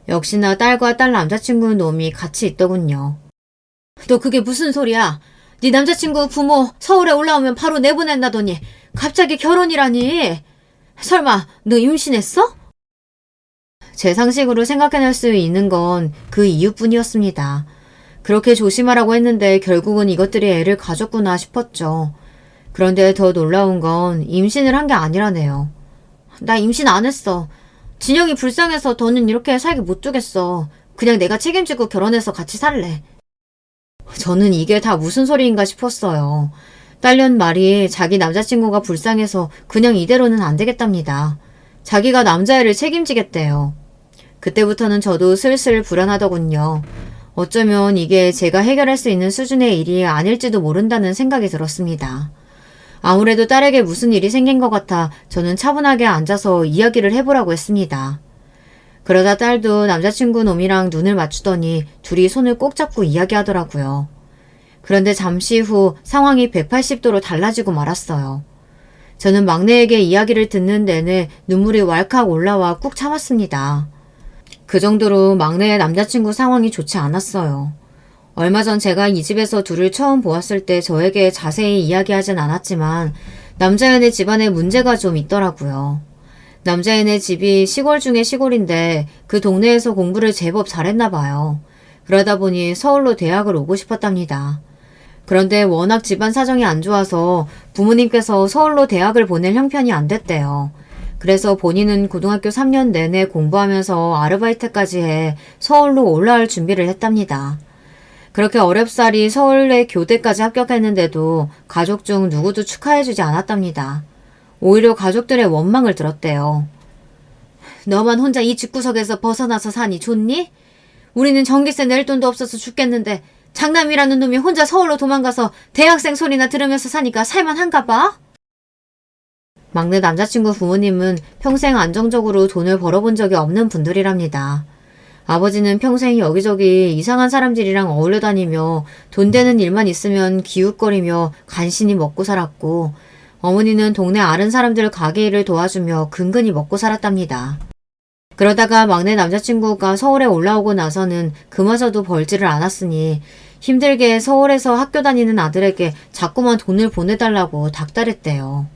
역시나 딸과 딸 남자친구 놈이 같이 있더군요. 너 그게 무슨 소리야? 네 남자친구 부모 서울에 올라오면 바로 내보낸다더니 갑자기 결혼이라니? 설마 너 임신했어? 제 상식으로 생각해낼 수 있는 건 그 이유뿐이었습니다. 그렇게 조심하라고 했는데 결국은 이것들이 애를 가졌구나 싶었죠. 그런데 더 놀라운 건 임신을 한 게 아니라네요. 나 임신 안 했어. 진영이 불쌍해서 더는 이렇게 살게 못 두겠어. 그냥 내가 책임지고 결혼해서 같이 살래. 저는 이게 다 무슨 소리인가 싶었어요. 딸년 말이 자기 남자친구가 불쌍해서 그냥 이대로는 안 되겠답니다. 자기가 남자애를 책임지겠대요. 그때부터는 저도 슬슬 불안하더군요. 어쩌면 이게 제가 해결할 수 있는 수준의 일이 아닐지도 모른다는 생각이 들었습니다. 아무래도 딸에게 무슨 일이 생긴 것 같아 저는 차분하게 앉아서 이야기를 해보라고 했습니다. 그러다 딸도 남자친구 놈이랑 눈을 맞추더니 둘이 손을 꼭 잡고 이야기하더라고요. 그런데 잠시 후 상황이 180도로 달라지고 말았어요. 저는 막내에게 이야기를 듣는 내내 눈물이 왈칵 올라와 꾹 참았습니다. 그 정도로 막내의 남자친구 상황이 좋지 않았어요. 얼마 전 제가 이 집에서 둘을 처음 보았을 때 저에게 자세히 이야기하진 않았지만 남자애네 집안에 문제가 좀 있더라고요. 남자애네 집이 시골 중에 시골인데 그 동네에서 공부를 제법 잘했나 봐요. 그러다 보니 서울로 대학을 오고 싶었답니다. 그런데 워낙 집안 사정이 안 좋아서 부모님께서 서울로 대학을 보낼 형편이 안 됐대요. 그래서 본인은 고등학교 3년 내내 공부하면서 아르바이트까지 해 서울로 올라올 준비를 했답니다. 그렇게 어렵사리 서울에 교대까지 합격했는데도 가족 중 누구도 축하해주지 않았답니다. 오히려 가족들의 원망을 들었대요. 너만 혼자 이 집구석에서 벗어나서 사니 좋니? 우리는 전기세 낼 돈도 없어서 죽겠는데 장남이라는 놈이 혼자 서울로 도망가서 대학생 소리나 들으면서 사니까 살만한가 봐? 막내 남자친구 부모님은 평생 안정적으로 돈을 벌어본 적이 없는 분들이랍니다. 아버지는 평생 여기저기 이상한 사람들이랑 어울려 다니며 돈 되는 일만 있으면 기웃거리며 간신히 먹고 살았고, 어머니는 동네 아른 사람들 가게 일을 도와주며 근근히 먹고 살았답니다. 그러다가 막내 남자친구가 서울에 올라오고 나서는 그마저도 벌지를 않았으니 힘들게 서울에서 학교 다니는 아들에게 자꾸만 돈을 보내달라고 닥달했대요.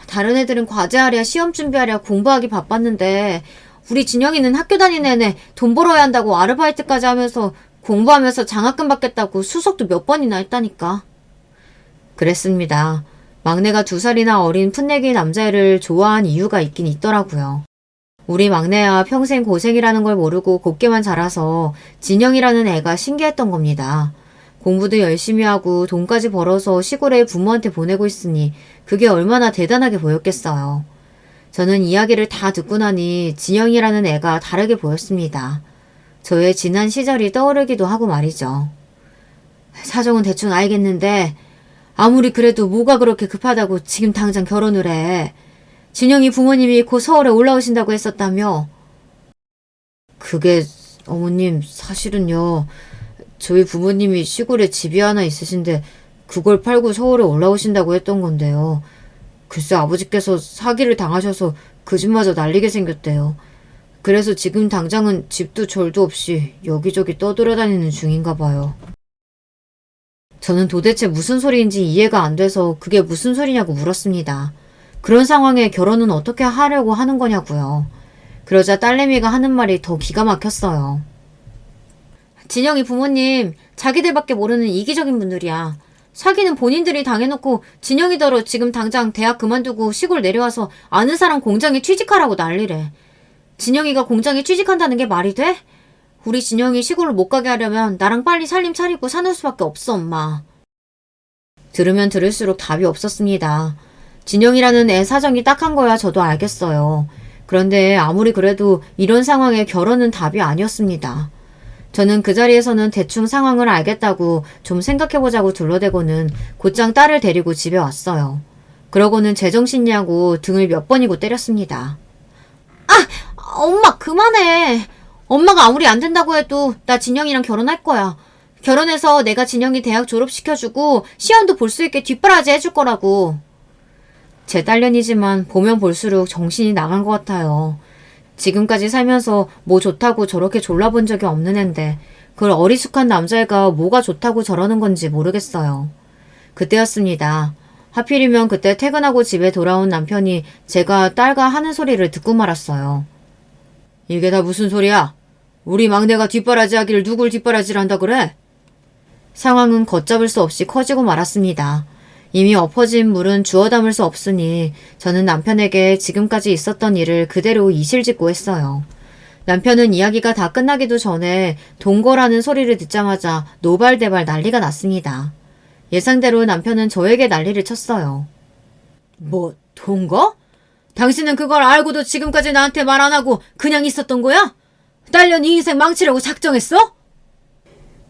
다른 애들은 과제하랴 시험 준비하랴 공부하기 바빴는데 우리 진영이는 학교 다니는 애네 돈 벌어야 한다고 아르바이트까지 하면서 공부하면서 장학금 받겠다고 수석도 몇 번이나 했다니까. 그랬습니다. 막내가 2살이나 어린 풋내기 남자애를 좋아한 이유가 있긴 있더라고요. 우리 막내야 평생 고생이라는 걸 모르고 곱게만 자라서 진영이라는 애가 신기했던 겁니다. 공부도 열심히 하고 돈까지 벌어서 시골에 부모한테 보내고 있으니 그게 얼마나 대단하게 보였겠어요. 저는 이야기를 다 듣고 나니 진영이라는 애가 다르게 보였습니다. 저의 지난 시절이 떠오르기도 하고 말이죠. 사정은 대충 알겠는데 아무리 그래도 뭐가 그렇게 급하다고 지금 당장 결혼을 해. 진영이 부모님이 곧 서울에 올라오신다고 했었다며? 그게 어머님 사실은요. 저희 부모님이 시골에 집이 하나 있으신데 그걸 팔고 서울에 올라오신다고 했던 건데요. 글쎄 아버지께서 사기를 당하셔서 그 집마저 날리게 생겼대요. 그래서 지금 당장은 집도 절도 없이 여기저기 떠돌아다니는 중인가 봐요. 저는 도대체 무슨 소리인지 이해가 안 돼서 그게 무슨 소리냐고 물었습니다. 그런 상황에 결혼은 어떻게 하려고 하는 거냐고요. 그러자 딸내미가 하는 말이 더 기가 막혔어요. 진영이 부모님 자기들밖에 모르는 이기적인 분들이야. 사기는 본인들이 당해놓고 진영이더러 지금 당장 대학 그만두고 시골 내려와서 아는 사람 공장에 취직하라고 난리래. 진영이가 공장에 취직한다는 게 말이 돼? 우리 진영이 시골을 못 가게 하려면 나랑 빨리 살림 차리고 사는 수밖에 없어, 엄마. 들으면 들을수록 답이 없었습니다. 진영이라는 애 사정이 딱한 거야 저도 알겠어요. 그런데 아무리 그래도 이런 상황에 결혼은 답이 아니었습니다. 저는 그 자리에서는 대충 상황을 알겠다고 좀 생각해보자고 둘러대고는 곧장 딸을 데리고 집에 왔어요. 그러고는 제정신이냐고 등을 몇 번이고 때렸습니다. 엄마 그만해. 엄마가 아무리 안 된다고 해도 나 진영이랑 결혼할 거야. 결혼해서 내가 진영이 대학 졸업시켜주고 시험도 볼 수 있게 뒷바라지 해줄 거라고. 제 딸년이지만 보면 볼수록 정신이 나간 것 같아요. 지금까지 살면서 뭐 좋다고 저렇게 졸라본 적이 없는 앤데 그걸 어리숙한 남자애가 뭐가 좋다고 저러는 건지 모르겠어요. 그때였습니다. 하필이면 그때 퇴근하고 집에 돌아온 남편이 제가 딸과 하는 소리를 듣고 말았어요. 이게 다 무슨 소리야? 우리 막내가 뒷바라지 하기를 누굴 뒷바라지를 한다 그래? 상황은 걷잡을 수 없이 커지고 말았습니다. 이미 엎어진 물은 주워 담을 수 없으니 저는 남편에게 지금까지 있었던 일을 그대로 이실직고 했어요. 남편은 이야기가 다 끝나기도 전에 동거라는 소리를 듣자마자 노발대발 난리가 났습니다. 예상대로 남편은 저에게 난리를 쳤어요. 뭐 동거? 당신은 그걸 알고도 지금까지 나한테 말 안 하고 그냥 있었던 거야? 딸년 이 인생 망치려고 작정했어?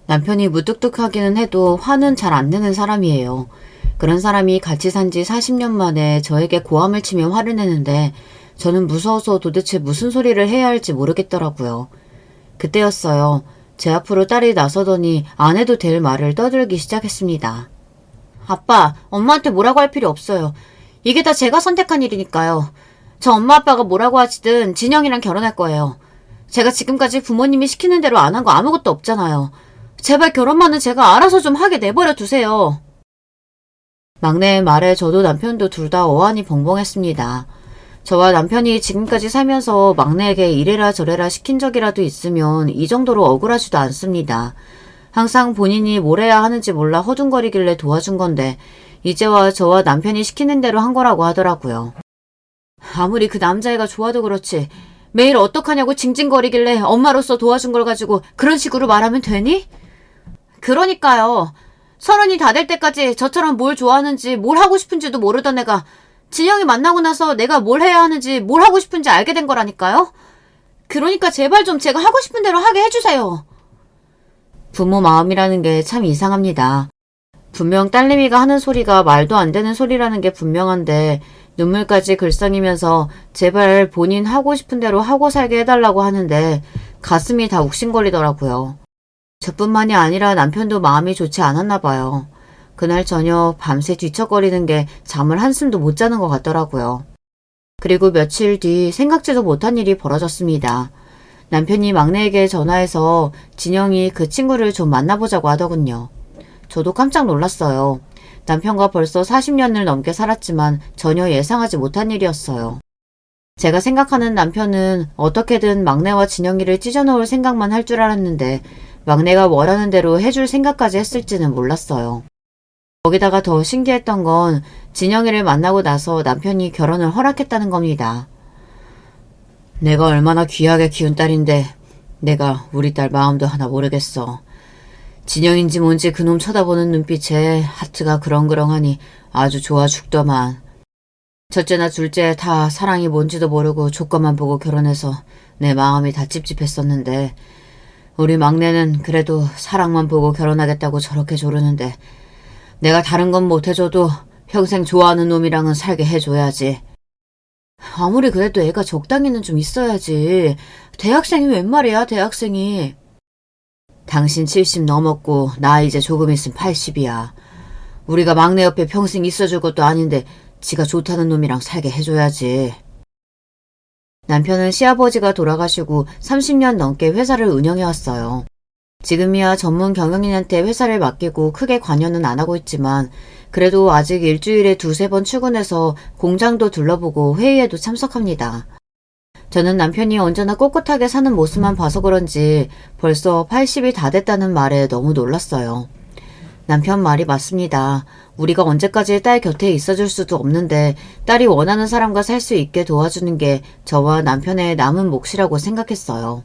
남편이 무뚝뚝하기는 해도 화는 잘 안 내는 사람이에요. 그런 사람이 같이 산 지 40년 만에 저에게 고함을 치며 화를 내는데 저는 무서워서 도대체 무슨 소리를 해야 할지 모르겠더라고요. 그때였어요. 제 앞으로 딸이 나서더니 안 해도 될 말을 떠들기 시작했습니다. 아빠, 엄마한테 뭐라고 할 필요 없어요. 이게 다 제가 선택한 일이니까요. 저 엄마 아빠가 뭐라고 하시든 진영이랑 결혼할 거예요. 제가 지금까지 부모님이 시키는 대로 안 한 거 아무것도 없잖아요. 제발 결혼만은 제가 알아서 좀 하게 내버려 두세요. 막내의 말에 저도 남편도 둘 다 어안이 벙벙했습니다. 저와 남편이 지금까지 살면서 막내에게 이래라 저래라 시킨 적이라도 있으면 이 정도로 억울하지도 않습니다. 항상 본인이 뭘 해야 하는지 몰라 허둥거리길래 도와준 건데 이제와 저와 남편이 시키는 대로 한 거라고 하더라고요. 아무리 그 남자애가 좋아도 그렇지 매일 어떡하냐고 징징거리길래 엄마로서 도와준 걸 가지고 그런 식으로 말하면 되니? 그러니까요. 30이 다 될 때까지 저처럼 뭘 좋아하는지 뭘 하고 싶은지도 모르던 애가 진영이 만나고 나서 내가 뭘 해야 하는지 뭘 하고 싶은지 알게 된 거라니까요. 그러니까 제발 좀 제가 하고 싶은 대로 하게 해주세요. 부모 마음이라는 게 참 이상합니다. 분명 딸내미가 하는 소리가 말도 안 되는 소리라는 게 분명한데 눈물까지 글썽이면서 제발 본인 하고 싶은 대로 하고 살게 해달라고 하는데 가슴이 다 욱신거리더라고요. 저뿐만이 아니라 남편도 마음이 좋지 않았나 봐요. 그날 저녁 밤새 뒤척거리는 게 잠을 한숨도 못 자는 것 같더라고요. 그리고 며칠 뒤 생각지도 못한 일이 벌어졌습니다. 남편이 막내에게 전화해서 진영이 그 친구를 좀 만나보자고 하더군요. 저도 깜짝 놀랐어요. 남편과 벌써 40년을 넘게 살았지만 전혀 예상하지 못한 일이었어요. 제가 생각하는 남편은 어떻게든 막내와 진영이를 찢어놓을 생각만 할 줄 알았는데 막내가 원하는 대로 해줄 생각까지 했을지는 몰랐어요. 거기다가 더 신기했던 건 진영이를 만나고 나서 남편이 결혼을 허락했다는 겁니다. 내가 얼마나 귀하게 키운 딸인데 내가 우리 딸 마음도 하나 모르겠어. 진영인지 뭔지 그놈 쳐다보는 눈빛에 하트가 그렁그렁하니 아주 좋아 죽더만. 첫째나 둘째 다 사랑이 뭔지도 모르고 조건만 보고 결혼해서 내 마음이 다 찝찝했었는데 우리 막내는 그래도 사랑만 보고 결혼하겠다고 저렇게 조르는데 내가 다른 건 못해줘도 평생 좋아하는 놈이랑은 살게 해줘야지. 아무리 그래도 애가 적당히는 좀 있어야지. 대학생이 웬 말이야, 대학생이. 당신 70 넘었고 나 이제 조금 있으면 80이야. 우리가 막내 옆에 평생 있어줄 것도 아닌데 지가 좋다는 놈이랑 살게 해줘야지. 남편은 시아버지가 돌아가시고 30년 넘게 회사를 운영해왔어요. 지금이야 전문 경영인한테 회사를 맡기고 크게 관여는 안 하고 있지만 그래도 아직 일주일에 2-3번 출근해서 공장도 둘러보고 회의에도 참석합니다. 저는 남편이 언제나 꼿꼿하게 사는 모습만 봐서 그런지 벌써 80이 다 됐다는 말에 너무 놀랐어요. 남편 말이 맞습니다. 우리가 언제까지 딸 곁에 있어줄 수도 없는데 딸이 원하는 사람과 살 수 있게 도와주는 게 저와 남편의 남은 몫이라고 생각했어요.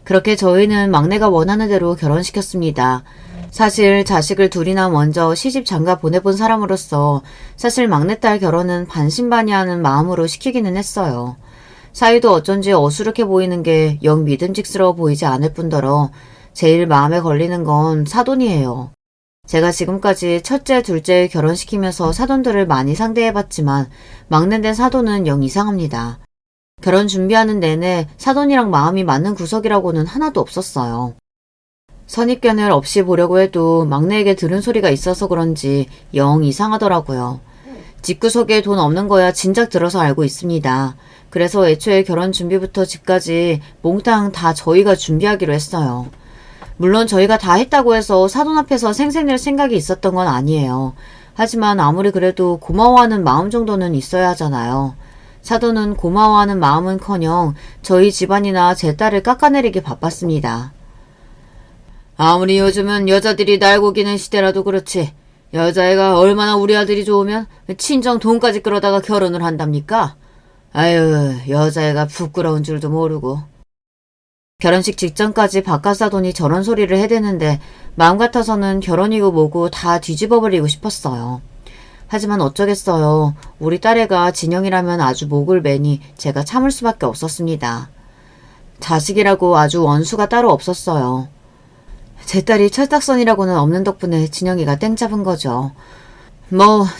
그렇게 저희는 막내가 원하는 대로 결혼시켰습니다. 사실 자식을 둘이나 먼저 시집 장가 보내본 사람으로서 사실 막내딸 결혼은 반신반의하는 마음으로 시키기는 했어요. 사이도 어쩐지 어수룩해 보이는 게 영 믿음직스러워 보이지 않을 뿐더러 제일 마음에 걸리는 건 사돈이에요. 제가 지금까지 첫째, 둘째 결혼시키면서 사돈들을 많이 상대해봤지만 막내 된 사돈은 영 이상합니다. 결혼 준비하는 내내 사돈이랑 마음이 맞는 구석이라고는 하나도 없었어요. 선입견을 없이 보려고 해도 막내에게 들은 소리가 있어서 그런지 영 이상하더라고요. 집구석에 돈 없는 거야 진작 들어서 알고 있습니다. 그래서 애초에 결혼 준비부터 집까지 몽땅 다 저희가 준비하기로 했어요. 물론 저희가 다 했다고 해서 사돈 앞에서 생색낼 생각이 있었던 건 아니에요. 하지만 아무리 그래도 고마워하는 마음 정도는 있어야 하잖아요. 사돈은 고마워하는 마음은커녕 저희 집안이나 제 딸을 깎아내리기 바빴습니다. 아무리 요즘은 여자들이 날고기는 시대라도 그렇지 여자애가 얼마나 우리 아들이 좋으면 친정 돈까지 끌어다가 결혼을 한답니까? 아유, 여자애가 부끄러운 줄도 모르고. 결혼식 직전까지 바깥사돈이 저런 소리를 해대는데 마음 같아서는 결혼이고 뭐고 다 뒤집어버리고 싶었어요. 하지만 어쩌겠어요. 우리 딸애가 진영이라면 아주 목을 매니 제가 참을 수밖에 없었습니다. 자식이라고 아주 원수가 따로 없었어요. 제 딸이 철딱선이라고는 없는 덕분에 진영이가 땡 잡은 거죠.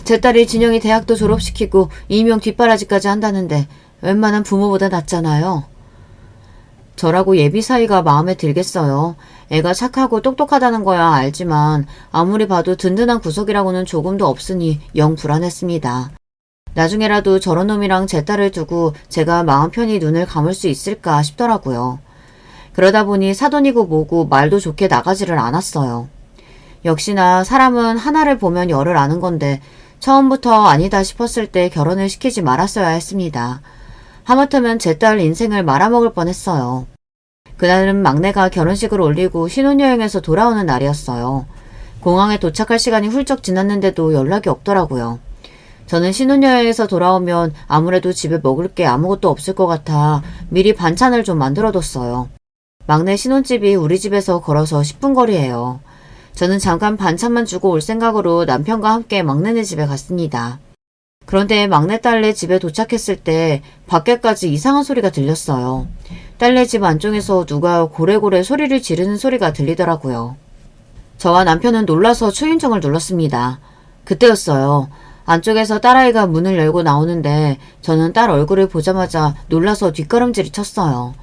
제 딸이 진영이 대학도 졸업시키고 이명 뒷바라지까지 한다는데 웬만한 부모보다 낫잖아요. 저라고 예비 사이가 마음에 들겠어요. 애가 착하고 똑똑하다는 거야 알지만 아무리 봐도 든든한 구석이라고는 조금도 없으니 영 불안했습니다. 나중에라도 저런 놈이랑 제 딸을 두고 제가 마음 편히 눈을 감을 수 있을까 싶더라고요. 그러다 보니 사돈이고 뭐고 말도 좋게 나가지를 않았어요. 역시나 사람은 하나를 보면 열을 아는 건데 처음부터 아니다 싶었을 때 결혼을 시키지 말았어야 했습니다. 하마터면 제 딸 인생을 말아먹을 뻔했어요. 그날은 막내가 결혼식을 올리고 신혼여행에서 돌아오는 날이었어요. 공항에 도착할 시간이 훌쩍 지났는데도 연락이 없더라고요. 저는 신혼여행에서 돌아오면 아무래도 집에 먹을 게 아무것도 없을 것 같아 미리 반찬을 좀 만들어뒀어요. 막내 신혼집이 우리 집에서 걸어서 10분 거리예요. 저는 잠깐 반찬만 주고 올 생각으로 남편과 함께 막내네 집에 갔습니다. 그런데 막내딸네 집에 도착했을 때 밖에까지 이상한 소리가 들렸어요. 딸네 집 안쪽에서 누가 고래고래 소리를 지르는 소리가 들리더라고요. 저와 남편은 놀라서 초인종을 눌렀습니다. 그때였어요. 안쪽에서 딸아이가 문을 열고 나오는데 저는 딸 얼굴을 보자마자 놀라서 뒷걸음질을 쳤어요.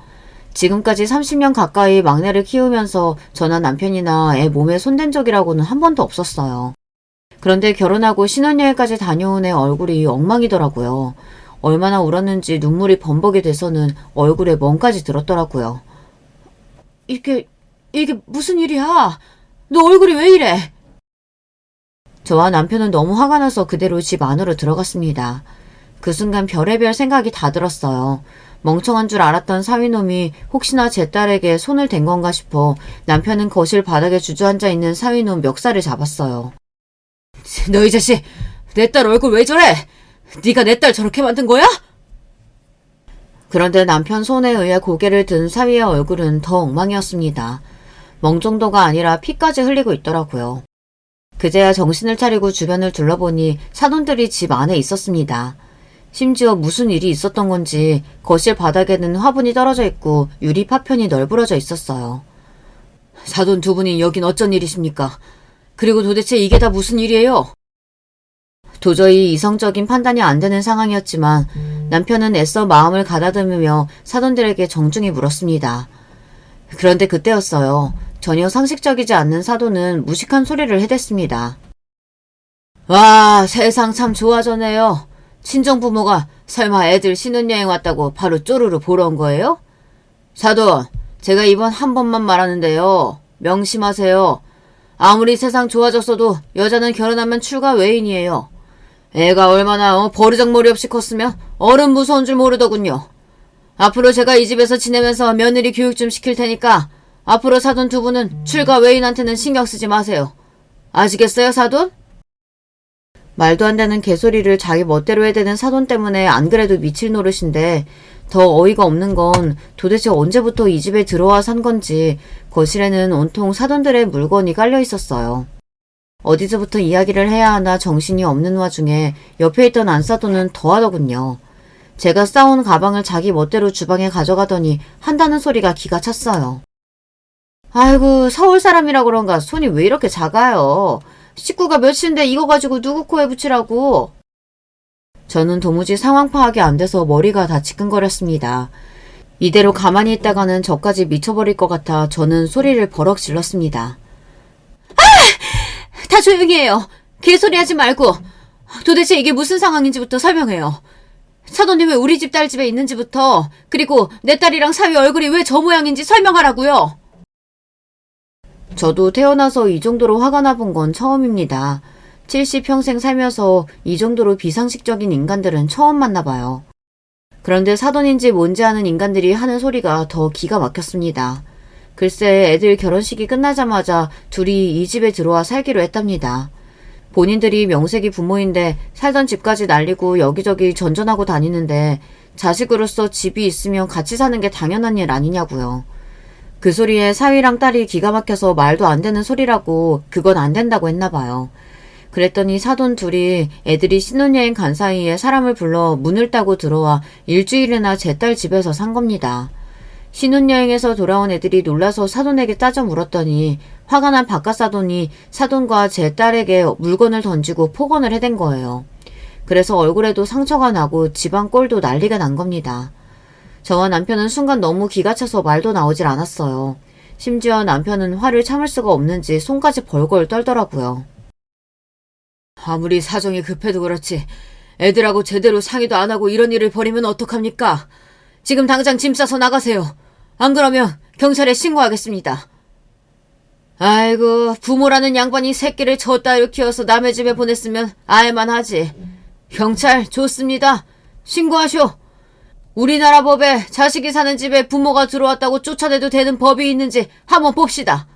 지금까지 30년 가까이 막내를 키우면서 저나 남편이나 애 몸에 손댄 적이라고는 한 번도 없었어요. 그런데 결혼하고 신혼여행까지 다녀온 애 얼굴이 엉망이더라고요. 얼마나 울었는지 눈물이 범벅이 돼서는 얼굴에 멍까지 들었더라고요. 이게 무슨 일이야? 너 얼굴이 왜 이래? 저와 남편은 너무 화가 나서 그대로 집 안으로 들어갔습니다. 그 순간 별의별 생각이 다 들었어요. 멍청한 줄 알았던 사위놈이 혹시나 제 딸에게 손을 댄 건가 싶어 남편은 거실 바닥에 주저앉아 있는 사위놈 멱살을 잡았어요. 너 이 자식! 내 딸 얼굴 왜 저래? 네가 내 딸 저렇게 만든 거야? 그런데 남편 손에 의해 고개를 든 사위의 얼굴은 더 엉망이었습니다. 멍 정도가 아니라 피까지 흘리고 있더라고요. 그제야 정신을 차리고 주변을 둘러보니 사돈들이 집 안에 있었습니다. 심지어 무슨 일이 있었던 건지 거실 바닥에는 화분이 떨어져 있고 유리 파편이 널브러져 있었어요. 사돈 두 분이 여긴 어쩐 일이십니까? 그리고 도대체 이게 다 무슨 일이에요? 도저히 이성적인 판단이 안 되는 상황이었지만 남편은 애써 마음을 가다듬으며 사돈들에게 정중히 물었습니다. 그런데 그때였어요. 전혀 상식적이지 않는 사돈은 무식한 소리를 해댔습니다. 와, 세상 참 좋아졌네요. 친정부모가 설마 애들 신혼여행 왔다고 바로 쪼르르 보러 온 거예요? 사돈, 제가 이번 한 번만 말하는데요. 명심하세요. 아무리 세상 좋아졌어도 여자는 결혼하면 출가 외인이에요. 애가 얼마나 버르장머리 없이 컸으면 어른 무서운 줄 모르더군요. 앞으로 제가 이 집에서 지내면서 며느리 교육 좀 시킬 테니까 앞으로 사돈 두 분은 출가 외인한테는 신경 쓰지 마세요. 아시겠어요, 사돈? 말도 안 되는 개소리를 자기 멋대로 해대는 사돈 때문에 안 그래도 미칠 노릇인데 더 어이가 없는 건 도대체 언제부터 이 집에 들어와 산 건지 거실에는 온통 사돈들의 물건이 깔려 있었어요. 어디서부터 이야기를 해야 하나 정신이 없는 와중에 옆에 있던 안사돈은 더하더군요. 제가 싸온 가방을 자기 멋대로 주방에 가져가더니 한다는 소리가 기가 찼어요. 아이고, 서울 사람이라 그런가 손이 왜 이렇게 작아요. 식구가 몇인데 이거 가지고 누구 코에 붙이라고. 저는 도무지 상황 파악이 안 돼서 머리가 다 지끈거렸습니다. 이대로 가만히 있다가는 저까지 미쳐버릴 것 같아 저는 소리를 버럭 질렀습니다. 아! 다 조용히 해요. 개소리 하지 말고 도대체 이게 무슨 상황인지부터 설명해요. 사돈이 왜 우리 집 딸 집에 있는지부터, 그리고 내 딸이랑 사위 얼굴이 왜 저 모양인지 설명하라고요. 저도 태어나서 이 정도로 화가 나본 건 처음입니다. 70평생 살면서 이 정도로 비상식적인 인간들은 처음 만나봐요. 그런데 사돈인지 뭔지 아는 인간들이 하는 소리가 더 기가 막혔습니다. 글쎄, 애들 결혼식이 끝나자마자 둘이 이 집에 들어와 살기로 했답니다. 본인들이 명색이 부모인데 살던 집까지 날리고 여기저기 전전하고 다니는데 자식으로서 집이 있으면 같이 사는 게 당연한 일 아니냐고요. 그 소리에 사위랑 딸이 기가 막혀서 말도 안 되는 소리라고 그건 안 된다고 했나 봐요. 그랬더니 사돈 둘이 애들이 신혼여행 간 사이에 사람을 불러 문을 따고 들어와 일주일이나 제 딸 집에서 산 겁니다. 신혼여행에서 돌아온 애들이 놀라서 사돈에게 따져 물었더니 화가 난 바깥 사돈이 사돈과 제 딸에게 물건을 던지고 폭언을 해댄 거예요. 그래서 얼굴에도 상처가 나고 집안 꼴도 난리가 난 겁니다. 저와 남편은 순간 너무 기가 차서 말도 나오질 않았어요. 심지어 남편은 화를 참을 수가 없는지 손까지 벌벌 떨더라고요. 아무리 사정이 급해도 그렇지 애들하고 제대로 상의도 안 하고 이런 일을 벌이면 어떡합니까? 지금 당장 짐 싸서 나가세요. 안 그러면 경찰에 신고하겠습니다. 아이고, 부모라는 양반이 새끼를 저 따위로 키워서 남의 집에 보냈으면 알만 하지. 경찰 좋습니다. 신고하쇼. 우리나라 법에 자식이 사는 집에 부모가 들어왔다고 쫓아내도 되는 법이 있는지 한번 봅시다.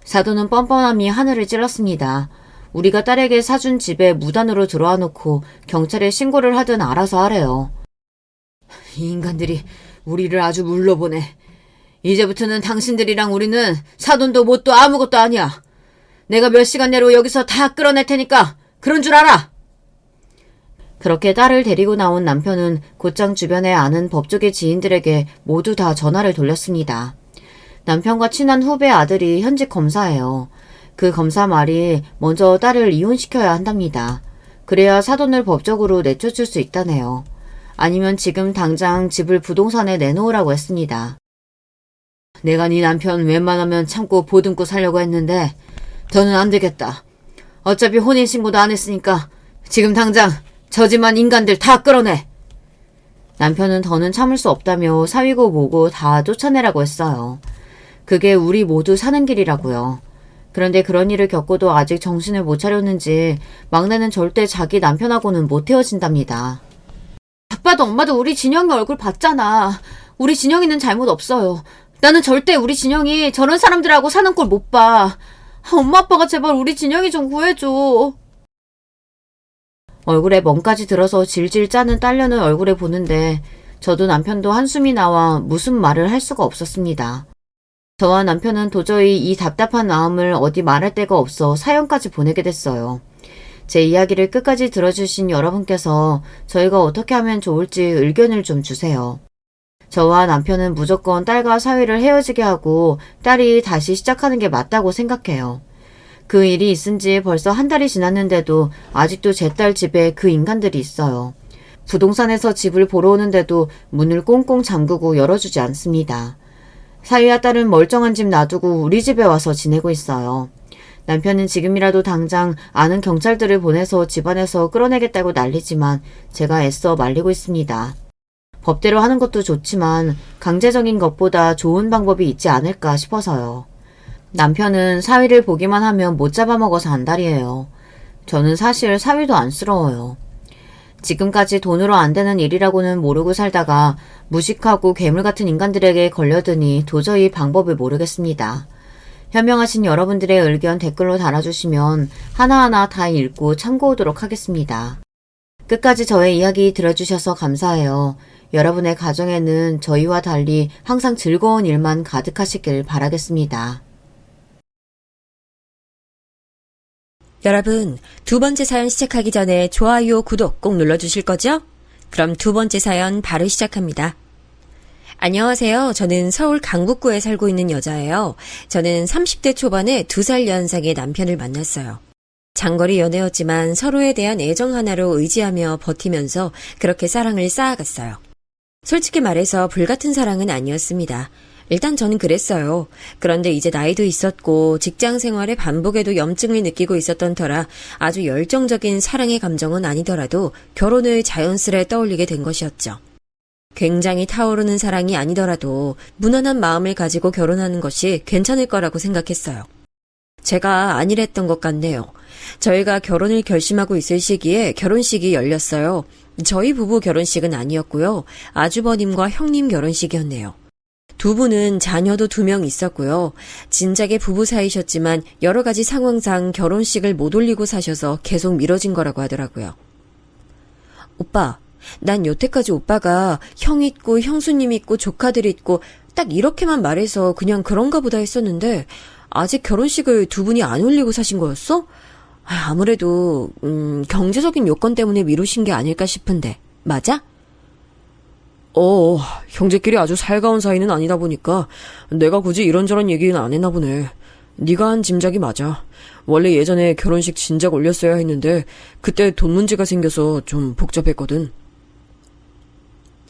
사돈은 뻔뻔함이 하늘을 찔렀습니다. 우리가 딸에게 사준 집에 무단으로 들어와 놓고 경찰에 신고를 하든 알아서 하래요. 이 인간들이 우리를 아주 물러보네. 이제부터는 당신들이랑 우리는 사돈도 뭣도 아무것도 아니야. 내가 몇 시간 내로 여기서 다 끌어낼 테니까 그런 줄 알아. 그렇게 딸을 데리고 나온 남편은 곧장 주변에 아는 법조계 지인들에게 모두 다 전화를 돌렸습니다. 남편과 친한 후배 아들이 현직 검사예요. 그 검사 말이 먼저 딸을 이혼시켜야 한답니다. 그래야 사돈을 법적으로 내쫓을 수 있다네요. 아니면 지금 당장 집을 부동산에 내놓으라고 했습니다. 내가 네 남편 웬만하면 참고 보듬고 살려고 했는데 더는 안 되겠다. 어차피 혼인신고도 안 했으니까 지금 당장 저 집안 인간들 다 끌어내. 남편은 더는 참을 수 없다며 사위고 뭐고 다 쫓아내라고 했어요. 그게 우리 모두 사는 길이라고요. 그런데 그런 일을 겪고도 아직 정신을 못 차렸는지 막내는 절대 자기 남편하고는 못 헤어진답니다. 아빠도 엄마도 우리 진영이 얼굴 봤잖아. 우리 진영이는 잘못 없어요. 나는 절대 우리 진영이 저런 사람들하고 사는 꼴 못 봐. 엄마 아빠가 제발 우리 진영이 좀 구해줘. 얼굴에 멍까지 들어서 질질 짜는 딸려는 얼굴에 보는데 저도 남편도 한숨이 나와 무슨 말을 할 수가 없었습니다. 저와 남편은 도저히 이 답답한 마음을 어디 말할 데가 없어 사연까지 보내게 됐어요. 제 이야기를 끝까지 들어주신 여러분께서 저희가 어떻게 하면 좋을지 의견을 좀 주세요. 저와 남편은 무조건 딸과 사위를 헤어지게 하고 딸이 다시 시작하는 게 맞다고 생각해요. 그 일이 있은 지 벌써 한 달이 지났는데도 아직도 제 딸 집에 그 인간들이 있어요. 부동산에서 집을 보러 오는데도 문을 꽁꽁 잠그고 열어주지 않습니다. 사위와 딸은 멀쩡한 집 놔두고 우리 집에 와서 지내고 있어요. 남편은 지금이라도 당장 아는 경찰들을 보내서 집안에서 끌어내겠다고 난리지만 제가 애써 말리고 있습니다. 법대로 하는 것도 좋지만 강제적인 것보다 좋은 방법이 있지 않을까 싶어서요. 남편은 사위를 보기만 하면 못 잡아먹어서 안달이에요. 저는 사실 사위도 안쓰러워요. 지금까지 돈으로 안 되는 일이라고는 모르고 살다가 무식하고 괴물 같은 인간들에게 걸려드니 도저히 방법을 모르겠습니다. 현명하신 여러분들의 의견 댓글로 달아주시면 하나하나 다 읽고 참고하도록 하겠습니다. 끝까지 저의 이야기 들어주셔서 감사해요. 여러분의 가정에는 저희와 달리 항상 즐거운 일만 가득하시길 바라겠습니다. 여러분, 두 번째 사연 시작하기 전에 좋아요, 구독 꼭 눌러주실 거죠? 그럼 두 번째 사연 바로 시작합니다. 안녕하세요. 저는 서울 강북구에 살고 있는 여자예요. 저는 30대 초반에 2살 연상의 남편을 만났어요. 장거리 연애였지만 서로에 대한 애정 하나로 의지하며 버티면서 그렇게 사랑을 쌓아갔어요. 솔직히 말해서 불같은 사랑은 아니었습니다. 일단 저는 그랬어요. 그런데 이제 나이도 있었고 직장 생활의 반복에도 염증을 느끼고 있었던 터라 아주 열정적인 사랑의 감정은 아니더라도 결혼을 자연스레 떠올리게 된 것이었죠. 굉장히 타오르는 사랑이 아니더라도 무난한 마음을 가지고 결혼하는 것이 괜찮을 거라고 생각했어요. 제가 아니랬던 것 같네요. 저희가 결혼을 결심하고 있을 시기에 결혼식이 열렸어요. 저희 부부 결혼식은 아니었고요. 아주버님과 형님 결혼식이었네요. 두 분은 자녀도 2명 있었고요. 진작에 부부 사이셨지만 여러 가지 상황상 결혼식을 못 올리고 사셔서 계속 미뤄진 거라고 하더라고요. 오빠, 난 여태까지 오빠가 형 있고 형수님 있고 조카들 있고 딱 이렇게만 말해서 그냥 그런가 보다 했었는데 아직 결혼식을 두 분이 안 올리고 사신 거였어? 아무래도 경제적인 요건 때문에 미루신 게 아닐까 싶은데 맞아? 형제끼리 아주 살가운 사이는 아니다 보니까 내가 굳이 이런저런 얘기는 안 했나 보네. 네가 한 짐작이 맞아. 원래 예전에 결혼식 진작 올렸어야 했는데 그때 돈 문제가 생겨서 좀 복잡했거든.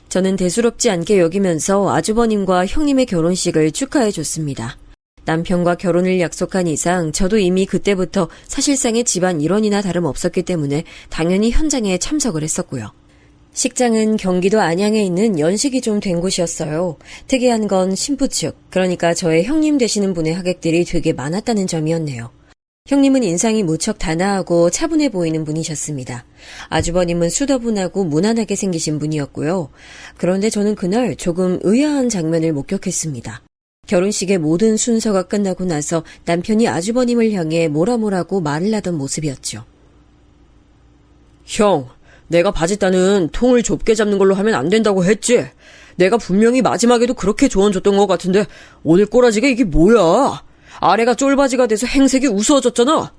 저는 대수롭지 않게 여기면서 아주버님과 형님의 결혼식을 축하해 줬습니다. 남편과 결혼을 약속한 이상 저도 이미 그때부터 사실상의 집안 일원이나 다름없었기 때문에 당연히 현장에 참석을 했었고요. 식장은 경기도 안양에 있는 연식이 좀 된 곳이었어요. 특이한 건 신부 측, 그러니까 저의 형님 되시는 분의 하객들이 되게 많았다는 점이었네요. 형님은 인상이 무척 단아하고 차분해 보이는 분이셨습니다. 아주버님은 수더분하고 무난하게 생기신 분이었고요. 그런데 저는 그날 조금 의아한 장면을 목격했습니다. 결혼식의 모든 순서가 끝나고 나서 남편이 아주버님을 향해 뭐라고 말을 하던 모습이었죠. 형, 내가 바짓단은 통을 좁게 잡는 걸로 하면 안 된다고 했지? 내가 분명히 마지막에도 그렇게 조언 줬던 것 같은데 오늘 꼬라지가 이게 뭐야? 아래가 쫄바지가 돼서 행색이 우스워졌잖아.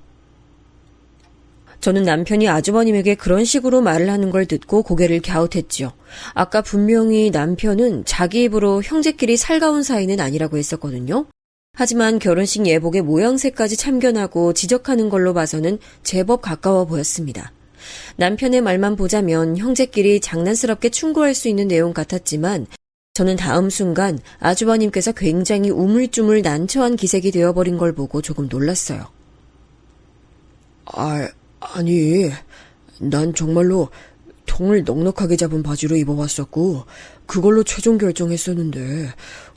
저는 남편이 아주버님에게 그런 식으로 말을 하는 걸 듣고 고개를 갸웃했죠. 아까 분명히 남편은 자기 입으로 형제끼리 살가운 사이는 아니라고 했었거든요. 하지만 결혼식 예복의 모양새까지 참견하고 지적하는 걸로 봐서는 제법 가까워 보였습니다. 남편의 말만 보자면 형제끼리 장난스럽게 충고할 수 있는 내용 같았지만 저는 다음 순간 아주버님께서 굉장히 우물쭈물 난처한 기색이 되어버린 걸 보고 조금 놀랐어요. 아니, 난 정말로 통을 넉넉하게 잡은 바지로 입어왔었고 그걸로 최종 결정했었는데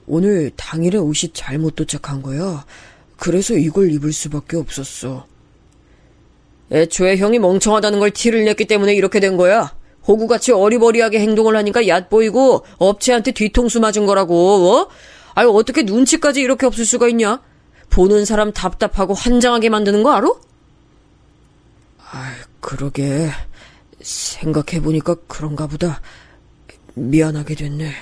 오늘 당일에 옷이 잘못 도착한 거야. 그래서 이걸 입을 수밖에 없었어. 애초에 형이 멍청하다는 걸 티를 냈기 때문에 이렇게 된 거야. 호구같이 어리버리하게 행동을 하니까 얕보이고 업체한테 뒤통수 맞은 거라고. 어? 아유, 어떻게 눈치까지 이렇게 없을 수가 있냐? 보는 사람 답답하고 환장하게 만드는 거 알아? 그러게. 생각해보니까 그런가 보다. 미안하게 됐네.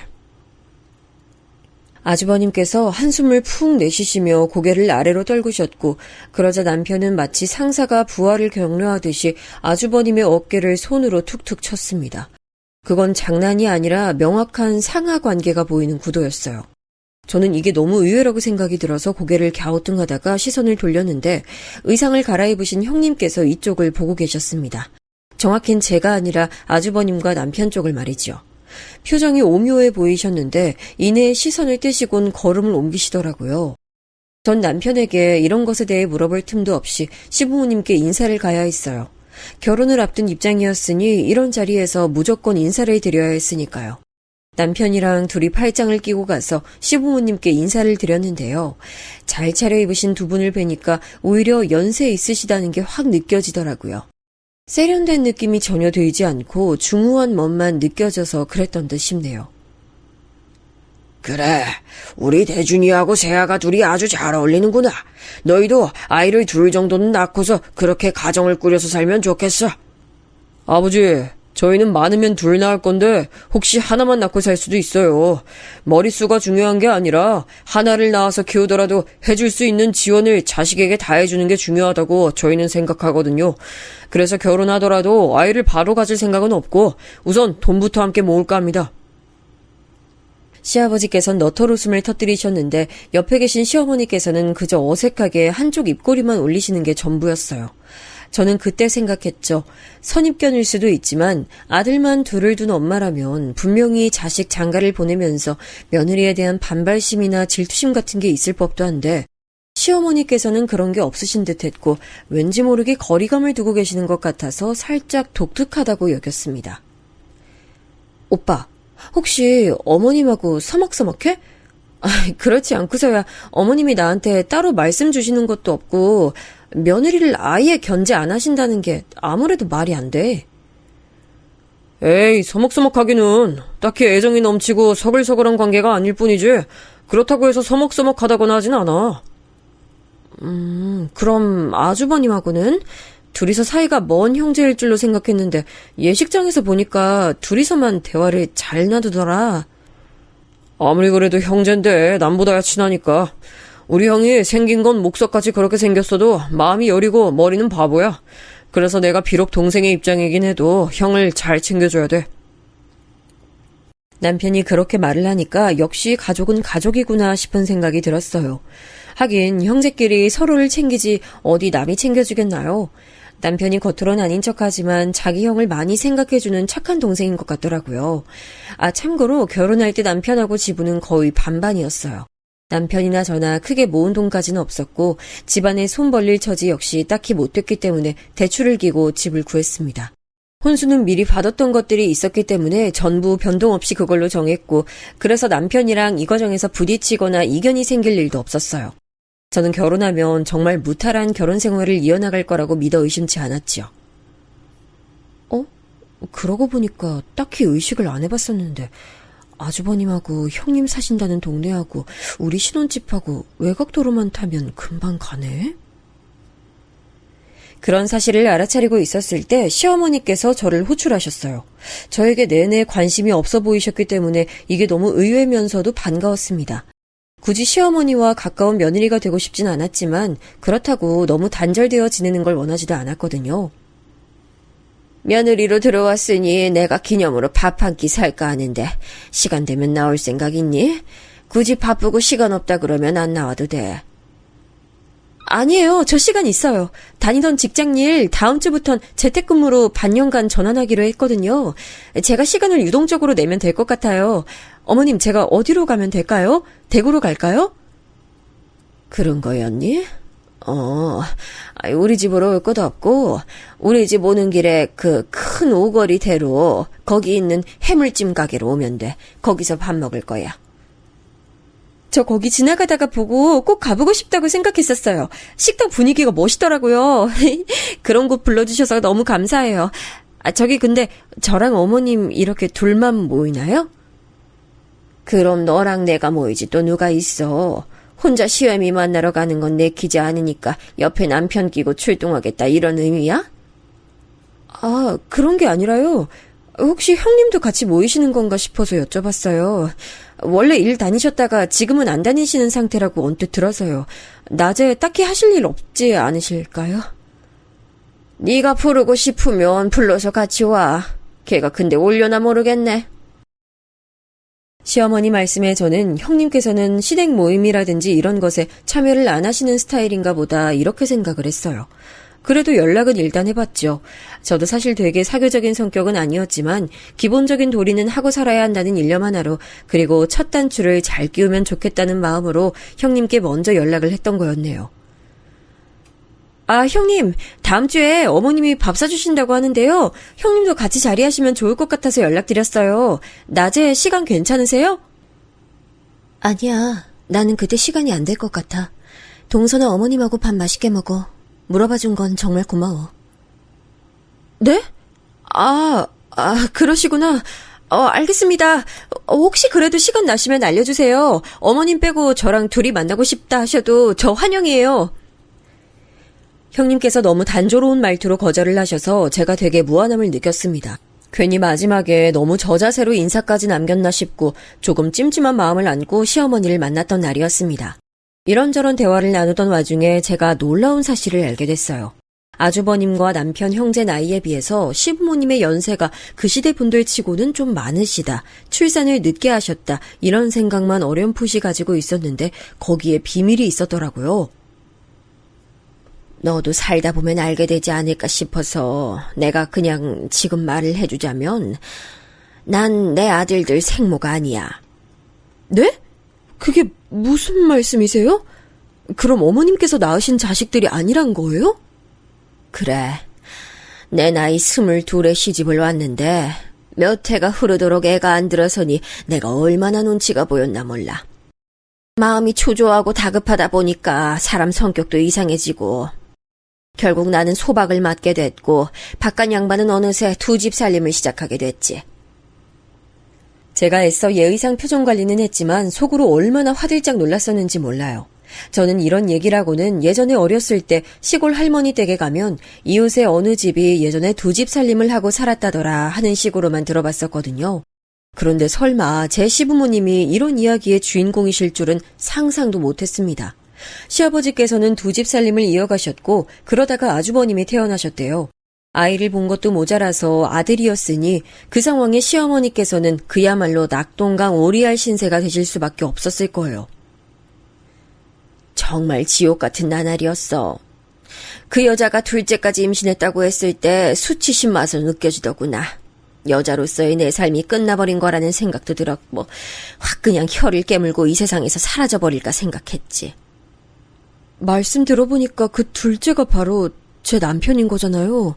아주버님께서 한숨을 푹 내쉬시며 고개를 아래로 떨구셨고 그러자 남편은 마치 상사가 부하를 격려하듯이 아주버님의 어깨를 손으로 툭툭 쳤습니다. 그건 장난이 아니라 명확한 상하 관계가 보이는 구도였어요. 저는 이게 너무 의외라고 생각이 들어서 고개를 갸우뚱하다가 시선을 돌렸는데 의상을 갈아입으신 형님께서 이쪽을 보고 계셨습니다. 정확히는 제가 아니라 아주버님과 남편 쪽을 말이죠. 표정이 오묘해 보이셨는데 이내 시선을 떼시곤 걸음을 옮기시더라고요. 전 남편에게 이런 것에 대해 물어볼 틈도 없이 시부모님께 인사를 가야 했어요. 결혼을 앞둔 입장이었으니 이런 자리에서 무조건 인사를 드려야 했으니까요. 남편이랑 둘이 팔짱을 끼고 가서 시부모님께 인사를 드렸는데요. 잘 차려입으신 두 분을 뵈니까 오히려 연세 있으시다는 게 확 느껴지더라고요. 세련된 느낌이 전혀 들지 않고 중후한 멋만 느껴져서 그랬던 듯 싶네요. 그래, 우리 대준이하고 세아가 둘이 아주 잘 어울리는구나. 너희도 아이를 둘 정도는 낳고서 그렇게 가정을 꾸려서 살면 좋겠어. 아버지, 저희는 많으면 둘 낳을 건데 혹시 하나만 낳고 살 수도 있어요. 머릿수가 중요한 게 아니라 하나를 낳아서 키우더라도 해줄 수 있는 지원을 자식에게 다 해주는 게 중요하다고 저희는 생각하거든요. 그래서 결혼하더라도 아이를 바로 가질 생각은 없고 우선 돈부터 함께 모을까 합니다. 시아버지께서는 너털 웃음을 터뜨리셨는데 옆에 계신 시어머니께서는 그저 어색하게 한쪽 입꼬리만 올리시는 게 전부였어요. 저는 그때 생각했죠. 선입견일 수도 있지만 아들만 둘을 둔 엄마라면 분명히 자식 장가를 보내면서 며느리에 대한 반발심이나 질투심 같은 게 있을 법도 한데 시어머니께서는 그런 게 없으신 듯했고 왠지 모르게 거리감을 두고 계시는 것 같아서 살짝 독특하다고 여겼습니다. 오빠, 혹시 어머님하고 서먹서먹해? 그렇지 않고서야 어머님이 나한테 따로 말씀 주시는 것도 없고 며느리를 아예 견제 안 하신다는 게 아무래도 말이 안 돼. 에이, 서먹서먹하기는 딱히 애정이 넘치고 서글서글한 관계가 아닐 뿐이지 그렇다고 해서 서먹서먹하다거나 하진 않아. 그럼 아주버님하고는? 둘이서 사이가 먼 형제일 줄로 생각했는데 예식장에서 보니까 둘이서만 대화를 잘 놔두더라. 아무리 그래도 형제인데 남보다야 친하니까. 우리 형이 생긴 건 목석같이 그렇게 생겼어도 마음이 여리고 머리는 바보야. 그래서 내가 비록 동생의 입장이긴 해도 형을 잘 챙겨줘야 돼. 남편이 그렇게 말을 하니까 역시 가족은 가족이구나 싶은 생각이 들었어요. 하긴 형제끼리 서로를 챙기지 어디 남이 챙겨주겠나요? 남편이 겉으론 아닌 척하지만 자기 형을 많이 생각해주는 착한 동생인 것 같더라고요. 참고로 결혼할 때 남편하고 지분은 거의 반반이었어요. 남편이나 저나 크게 모은 돈까지는 없었고 집안에 손 벌릴 처지 역시 딱히 못 됐기 때문에 대출을 기고 집을 구했습니다. 혼수는 미리 받았던 것들이 있었기 때문에 전부 변동 없이 그걸로 정했고 그래서 남편이랑 이 과정에서 부딪히거나 이견이 생길 일도 없었어요. 저는 결혼하면 정말 무탈한 결혼 생활을 이어나갈 거라고 믿어 의심치 않았지요. 그러고 보니까 딱히 의식을 안 해봤었는데 아주버님하고 형님 사신다는 동네하고 우리 신혼집하고 외곽도로만 타면 금방 가네? 그런 사실을 알아차리고 있었을 때 시어머니께서 저를 호출하셨어요. 저에게 내내 관심이 없어 보이셨기 때문에 이게 너무 의외면서도 반가웠습니다. 굳이 시어머니와 가까운 며느리가 되고 싶진 않았지만 그렇다고 너무 단절되어 지내는 걸 원하지도 않았거든요. 며느리로 들어왔으니 내가 기념으로 밥 한 끼 살까 하는데 시간 되면 나올 생각 있니? 굳이 바쁘고 시간 없다 그러면 안 나와도 돼. 아니에요. 저 시간 있어요. 다니던 직장 일 다음 주부턴 재택근무로 반년간 전환하기로 했거든요. 제가 시간을 유동적으로 내면 될 것 같아요. 어머님, 제가 어디로 가면 될까요? 대구로 갈까요? 그런 거였니? 우리 집으로 올 것도 없고 우리 집 오는 길에 그 큰 오거리 대로 거기 있는 해물찜 가게로 오면 돼. 거기서 밥 먹을 거야. 저 거기 지나가다가 보고 꼭 가보고 싶다고 생각했었어요. 식당 분위기가 멋있더라고요. 그런 곳 불러주셔서 너무 감사해요. 저기 근데 저랑 어머님 이렇게 둘만 모이나요? 그럼 너랑 내가 모이지 또 누가 있어. 혼자 시어미 만나러 가는 건 내키지 않으니까 옆에 남편 끼고 출동하겠다 이런 의미야? 그런 게 아니라요. 혹시 형님도 같이 모이시는 건가 싶어서 여쭤봤어요. 원래 일 다니셨다가 지금은 안 다니시는 상태라고 언뜻 들어서요. 낮에 딱히 하실 일 없지 않으실까요? 네가 부르고 싶으면 불러서 같이 와. 걔가 근데 올려나 모르겠네. 시어머니 말씀에 저는 형님께서는 시댁 모임이라든지 이런 것에 참여를 안 하시는 스타일인가 보다 이렇게 생각을 했어요. 그래도 연락은 일단 해봤죠. 저도 사실 되게 사교적인 성격은 아니었지만 기본적인 도리는 하고 살아야 한다는 일념 하나로 그리고 첫 단추를 잘 끼우면 좋겠다는 마음으로 형님께 먼저 연락을 했던 거였네요. 형님, 다음 주에 어머님이 밥 사주신다고 하는데요. 형님도 같이 자리하시면 좋을 것 같아서 연락드렸어요. 낮에 시간 괜찮으세요? 아니야. 나는 그때 시간이 안 될 것 같아. 동서나 어머님하고 밥 맛있게 먹어. 물어봐준 건 정말 고마워. 네? 그러시구나. 알겠습니다. 혹시 그래도 시간 나시면 알려주세요. 어머님 빼고 저랑 둘이 만나고 싶다 하셔도 저 환영이에요. 형님께서 너무 단조로운 말투로 거절을 하셔서 제가 되게 무안함을 느꼈습니다. 괜히 마지막에 너무 저자세로 인사까지 남겼나 싶고 조금 찜찜한 마음을 안고 시어머니를 만났던 날이었습니다. 이런저런 대화를 나누던 와중에 제가 놀라운 사실을 알게 됐어요. 아주버님과 남편 형제 나이에 비해서 시부모님의 연세가 그 시대 분들 치고는 좀 많으시다. 출산을 늦게 하셨다. 이런 생각만 어렴풋이 가지고 있었는데 거기에 비밀이 있었더라고요. 너도 살다 보면 알게 되지 않을까 싶어서 내가 그냥 지금 말을 해주자면 난 내 아들들 생모가 아니야. 네? 그게 무슨 말씀이세요? 그럼 어머님께서 낳으신 자식들이 아니란 거예요? 그래. 내 나이 22에 시집을 왔는데 몇 해가 흐르도록 애가 안 들어서니 내가 얼마나 눈치가 보였나 몰라. 마음이 초조하고 다급하다 보니까 사람 성격도 이상해지고 결국 나는 소박을 맡게 됐고 바깥 양반은 어느새 두 집 살림을 시작하게 됐지. 제가 애써 예의상 표정 관리는 했지만 속으로 얼마나 화들짝 놀랐었는지 몰라요. 저는 이런 얘기라고는 예전에 어렸을 때 시골 할머니 댁에 가면 이웃의 어느 집이 예전에 두 집 살림을 하고 살았다더라 하는 식으로만 들어봤었거든요. 그런데 설마 제 시부모님이 이런 이야기의 주인공이실 줄은 상상도 못했습니다. 시아버지께서는 두 집 살림을 이어가셨고 그러다가 아주버님이 태어나셨대요. 아이를 본 것도 모자라서 아들이었으니 그 상황에 시어머니께서는 그야말로 낙동강 오리알 신세가 되실 수밖에 없었을 거예요. 정말 지옥 같은 나날이었어. 그 여자가 둘째까지 임신했다고 했을 때 수치심 맛을 느껴지더구나. 여자로서의 내 삶이 끝나버린 거라는 생각도 들었고 확 그냥 혀를 깨물고 이 세상에서 사라져버릴까 생각했지. 말씀 들어보니까 그 둘째가 바로 제 남편인 거잖아요.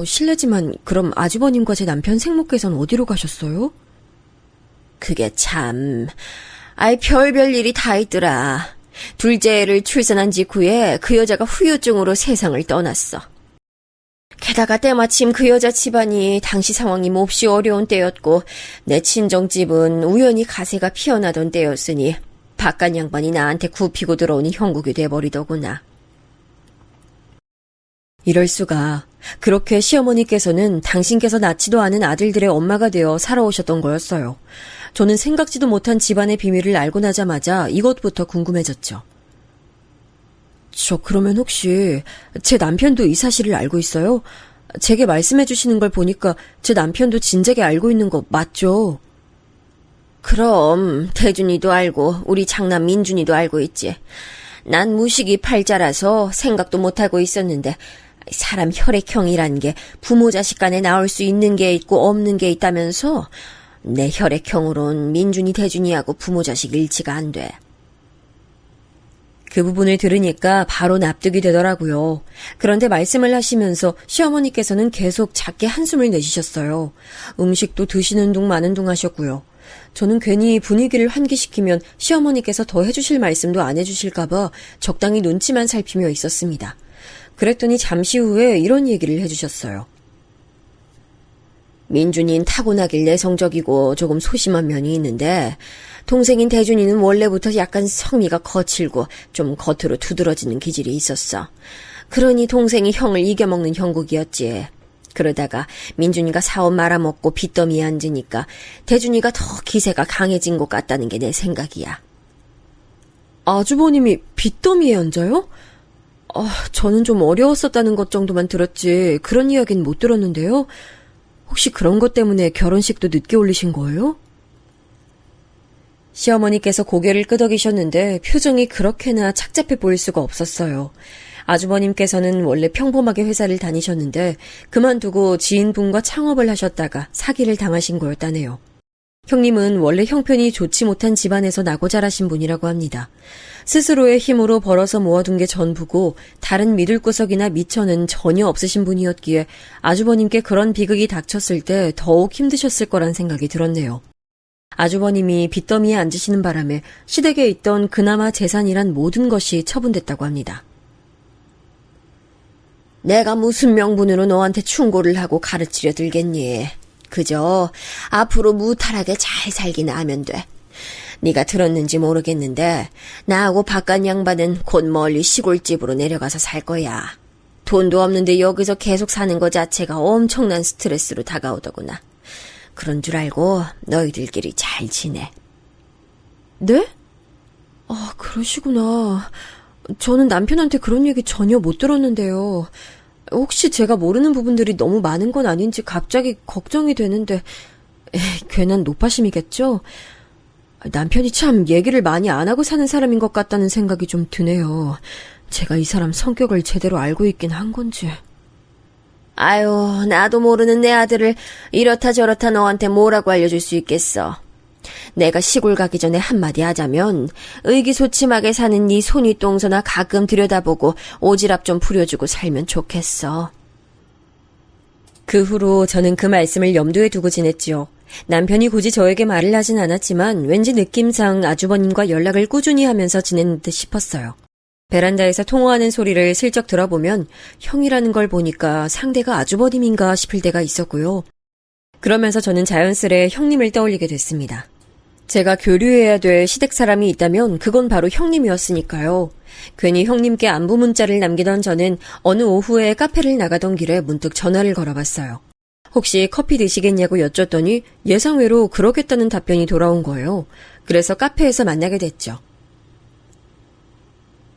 실례지만 그럼 아주버님과 제 남편 생모께서는 어디로 가셨어요? 그게 참... 별별 일이 다 있더라. 둘째 애를 출산한 직후에 그 여자가 후유증으로 세상을 떠났어. 게다가 때마침 그 여자 집안이 당시 상황이 몹시 어려운 때였고 내 친정집은 우연히 가세가 피어나던 때였으니 바깥 양반이 나한테 굽히고 들어오니 형국이 돼버리더구나. 이럴 수가. 그렇게 시어머니께서는 당신께서 낳지도 않은 아들들의 엄마가 되어 살아오셨던 거였어요. 저는 생각지도 못한 집안의 비밀을 알고 나자마자 이것부터 궁금해졌죠. 저 그러면 혹시 제 남편도 이 사실을 알고 있어요? 제게 말씀해 주시는 걸 보니까 제 남편도 진작에 알고 있는 거 맞죠? 그럼 태준이도 알고 우리 장남 민준이도 알고 있지. 난 무식이 팔자라서 생각도 못하고 있었는데 사람 혈액형이란 게 부모 자식 간에 나올 수 있는 게 있고 없는 게 있다면서 내 혈액형으론 민준이 태준이하고 부모 자식 일치가 안 돼. 그 부분을 들으니까 바로 납득이 되더라고요. 그런데 말씀을 하시면서 시어머니께서는 계속 작게 한숨을 내쉬셨어요. 음식도 드시는 둥 마는 둥 하셨고요. 저는 괜히 분위기를 환기시키면 시어머니께서 더 해주실 말씀도 안 해주실까봐 적당히 눈치만 살피며 있었습니다. 그랬더니 잠시 후에 이런 얘기를 해주셨어요. 민준이는 타고나길 내성적이고 조금 소심한 면이 있는데 동생인 태준이는 원래부터 약간 성미가 거칠고 좀 겉으로 두드러지는 기질이 있었어. 그러니 동생이 형을 이겨먹는 형국이었지. 그러다가 민준이가 사업 말아먹고 빚더미에 앉으니까 태준이가 더 기세가 강해진 것 같다는 게 내 생각이야. 아주버님이 빚더미에 앉아요? 저는 좀 어려웠었다는 것 정도만 들었지 그런 이야기는 못 들었는데요. 혹시 그런 것 때문에 결혼식도 늦게 올리신 거예요? 시어머니께서 고개를 끄덕이셨는데 표정이 그렇게나 착잡해 보일 수가 없었어요. 아주버님께서는 원래 평범하게 회사를 다니셨는데 그만두고 지인분과 창업을 하셨다가 사기를 당하신 거였다네요. 형님은 원래 형편이 좋지 못한 집안에서 나고 자라신 분이라고 합니다. 스스로의 힘으로 벌어서 모아둔 게 전부고 다른 믿을 구석이나 미천은 전혀 없으신 분이었기에 아주버님께 그런 비극이 닥쳤을 때 더욱 힘드셨을 거란 생각이 들었네요. 아주버님이 빚더미에 앉으시는 바람에 시댁에 있던 그나마 재산이란 모든 것이 처분됐다고 합니다. 내가 무슨 명분으로 너한테 충고를 하고 가르치려 들겠니? 그저 앞으로 무탈하게 잘 살기나 하면 돼. 네가 들었는지 모르겠는데 나하고 바깥 양반은 곧 멀리 시골집으로 내려가서 살 거야. 돈도 없는데 여기서 계속 사는 거 자체가 엄청난 스트레스로 다가오더구나. 그런 줄 알고 너희들끼리 잘 지내. 네? 그러시구나. 저는 남편한테 그런 얘기 전혀 못 들었는데요. 혹시 제가 모르는 부분들이 너무 많은 건 아닌지 갑자기 걱정이 되는데 괜한 노파심이겠죠? 남편이 참 얘기를 많이 안 하고 사는 사람인 것 같다는 생각이 좀 드네요. 제가 이 사람 성격을 제대로 알고 있긴 한 건지. 아유, 나도 모르는 내 아들을 이렇다 저렇다 너한테 뭐라고 알려줄 수 있겠어. 내가 시골 가기 전에 한마디 하자면 의기소침하게 사는 네 손이 똥소나 가끔 들여다보고 오지랖 좀 부려주고 살면 좋겠어. 그 후로 저는 그 말씀을 염두에 두고 지냈지요. 남편이 굳이 저에게 말을 하진 않았지만 왠지 느낌상 아주버님과 연락을 꾸준히 하면서 지낸 듯 싶었어요. 베란다에서 통화하는 소리를 슬쩍 들어보면 형이라는 걸 보니까 상대가 아주버님인가 싶을 때가 있었고요. 그러면서 저는 자연스레 형님을 떠올리게 됐습니다. 제가 교류해야 될 시댁 사람이 있다면 그건 바로 형님이었으니까요. 괜히 형님께 안부 문자를 남기던 저는 어느 오후에 카페를 나가던 길에 문득 전화를 걸어봤어요. 혹시 커피 드시겠냐고 여쭸더니 예상외로 그러겠다는 답변이 돌아온 거예요. 그래서 카페에서 만나게 됐죠.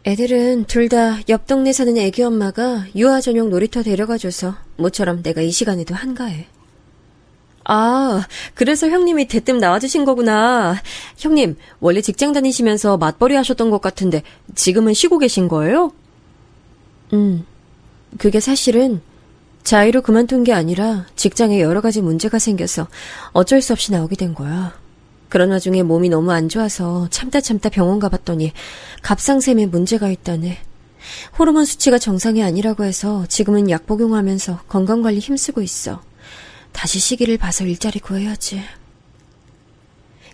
애들은 둘 다 옆 동네 사는 애기 엄마가 유아 전용 놀이터 데려가줘서 모처럼 내가 이 시간에도 한가해. 아, 그래서 형님이 대뜸 나와주신 거구나. 형님, 원래 직장 다니시면서 맞벌이 하셨던 것 같은데 지금은 쉬고 계신 거예요? 그게 사실은 자의로 그만둔 게 아니라 직장에 여러 가지 문제가 생겨서 어쩔 수 없이 나오게 된 거야. 그런 와중에 몸이 너무 안 좋아서 참다 병원 가봤더니 갑상샘에 문제가 있다네. 호르몬 수치가 정상이 아니라고 해서 지금은 약 복용하면서 건강관리 힘쓰고 있어. 다시 시기를 봐서 일자리 구해야지.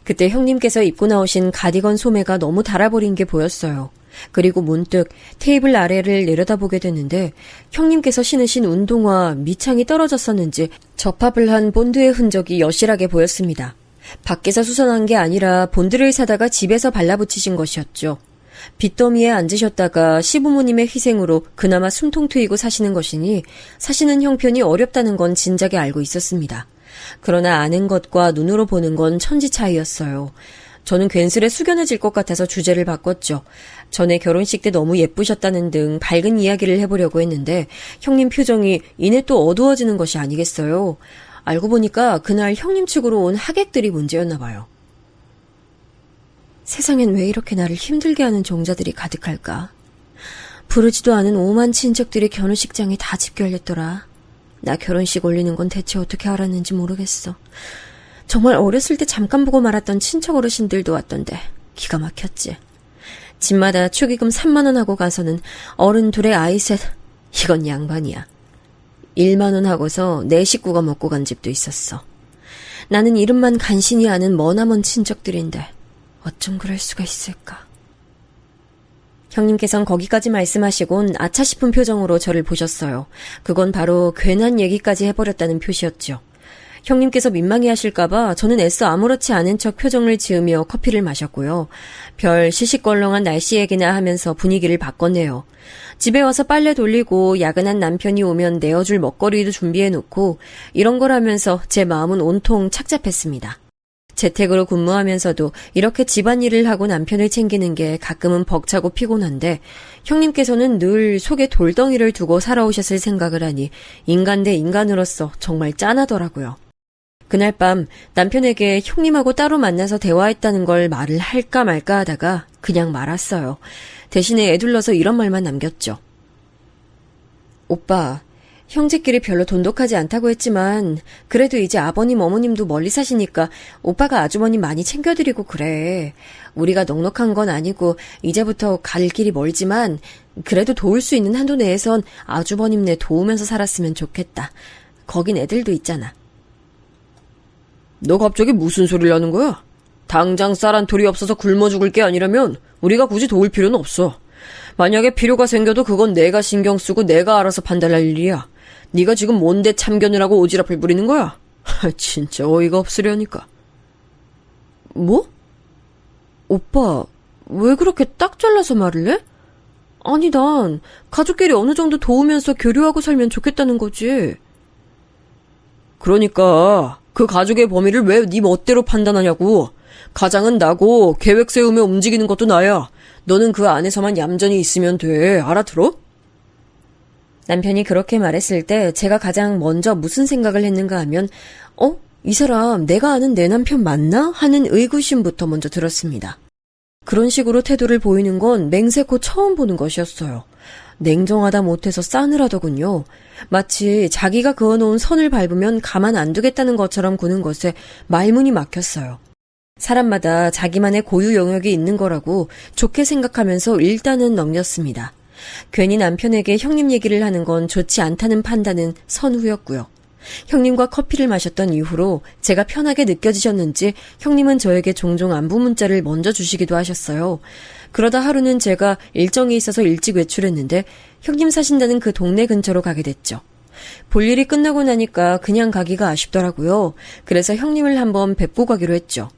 그때 형님께서 입고 나오신 가디건 소매가 너무 달아버린 게 보였어요. 그리고 문득 테이블 아래를 내려다보게 됐는데 형님께서 신으신 운동화 밑창이 떨어졌었는지 접합을 한 본드의 흔적이 여실하게 보였습니다. 밖에서 수선한 게 아니라 본드를 사다가 집에서 발라붙이신 것이었죠. 빚더미에 앉으셨다가 시부모님의 희생으로 그나마 숨통 트이고 사시는 것이니 사시는 형편이 어렵다는 건 진작에 알고 있었습니다. 그러나 아는 것과 눈으로 보는 건 천지 차이였어요. 저는 괜스레 숙연해질 것 같아서 주제를 바꿨죠. 전에 결혼식 때 너무 예쁘셨다는 등 밝은 이야기를 해보려고 했는데 형님 표정이 이내 또 어두워지는 것이 아니겠어요. 알고 보니까 그날 형님 측으로 온 하객들이 문제였나 봐요. 세상엔 왜 이렇게 나를 힘들게 하는 종자들이 가득할까? 부르지도 않은 오만 친척들이 결혼식장에 다 집결했더라. 나 결혼식 올리는 건 대체 어떻게 알았는지 모르겠어. 정말 어렸을 때 잠깐 보고 말았던 친척 어르신들도 왔던데 기가 막혔지. 집마다 축의금 3만 원 하고 가서는 어른 둘의 아이 셋, 이건 양반이야. 1만 원 하고서 내 식구가 먹고 간 집도 있었어. 나는 이름만 간신히 아는 머나먼 친척들인데 어쩜 그럴 수가 있을까. 형님께선 거기까지 말씀하시곤 아차 싶은 표정으로 저를 보셨어요. 그건 바로 괜한 얘기까지 해버렸다는 표시였죠. 형님께서 민망해 하실까봐 저는 애써 아무렇지 않은 척 표정을 지으며 커피를 마셨고요. 별 시시껄렁한 날씨 얘기나 하면서 분위기를 바꿨네요. 집에 와서 빨래 돌리고 야근한 남편이 오면 내어줄 먹거리도 준비해놓고 이런 걸 하면서 제 마음은 온통 착잡했습니다. 재택으로 근무하면서도 이렇게 집안일을 하고 남편을 챙기는 게 가끔은 벅차고 피곤한데 형님께서는 늘 속에 돌덩이를 두고 살아오셨을 생각을 하니 인간 대 인간으로서 정말 짠하더라고요. 그날 밤 남편에게 형님하고 따로 만나서 대화했다는 걸 말을 할까 말까 하다가 그냥 말았어요. 대신에 애둘러서 이런 말만 남겼죠. 오빠, 형제끼리 별로 돈독하지 않다고 했지만 그래도 이제 아버님 어머님도 멀리 사시니까 오빠가 아주머님 많이 챙겨드리고 그래. 우리가 넉넉한 건 아니고 이제부터 갈 길이 멀지만 그래도 도울 수 있는 한도 내에선 아주버님네 도우면서 살았으면 좋겠다. 거긴 애들도 있잖아. 너 갑자기 무슨 소리를 하는 거야? 당장 쌀 한 톨이 없어서 굶어 죽을 게 아니라면 우리가 굳이 도울 필요는 없어. 만약에 필요가 생겨도 그건 내가 신경 쓰고 내가 알아서 판단할 일이야. 네가 지금 뭔데 참견을 하고 오지랖을 부리는 거야? 진짜 어이가 없으려니까. 뭐? 오빠, 왜 그렇게 딱 잘라서 말을 해? 아니, 난 가족끼리 어느 정도 도우면서 교류하고 살면 좋겠다는 거지. 그러니까 그 가족의 범위를 왜 네 멋대로 판단하냐고. 가장은 나고 계획 세우며 움직이는 것도 나야. 너는 그 안에서만 얌전히 있으면 돼. 알아들어? 남편이 그렇게 말했을 때 제가 가장 먼저 무슨 생각을 했는가 하면 이 사람 내가 아는 내 남편 맞나? 하는 의구심부터 먼저 들었습니다. 그런 식으로 태도를 보이는 건 맹세코 처음 보는 것이었어요. 냉정하다 못해서 싸늘하더군요. 마치 자기가 그어놓은 선을 밟으면 가만 안 두겠다는 것처럼 구는 것에 말문이 막혔어요. 사람마다 자기만의 고유 영역이 있는 거라고 좋게 생각하면서 일단은 넘겼습니다. 괜히 남편에게 형님 얘기를 하는 건 좋지 않다는 판단은 선후였고요. 형님과 커피를 마셨던 이후로 제가 편하게 느껴지셨는지 형님은 저에게 종종 안부 문자를 먼저 주시기도 하셨어요. 그러다 하루는 제가 일정이 있어서 일찍 외출했는데 형님 사신다는 그 동네 근처로 가게 됐죠. 볼 일이 끝나고 나니까 그냥 가기가 아쉽더라고요. 그래서 형님을 한번 뵙고 가기로 했죠.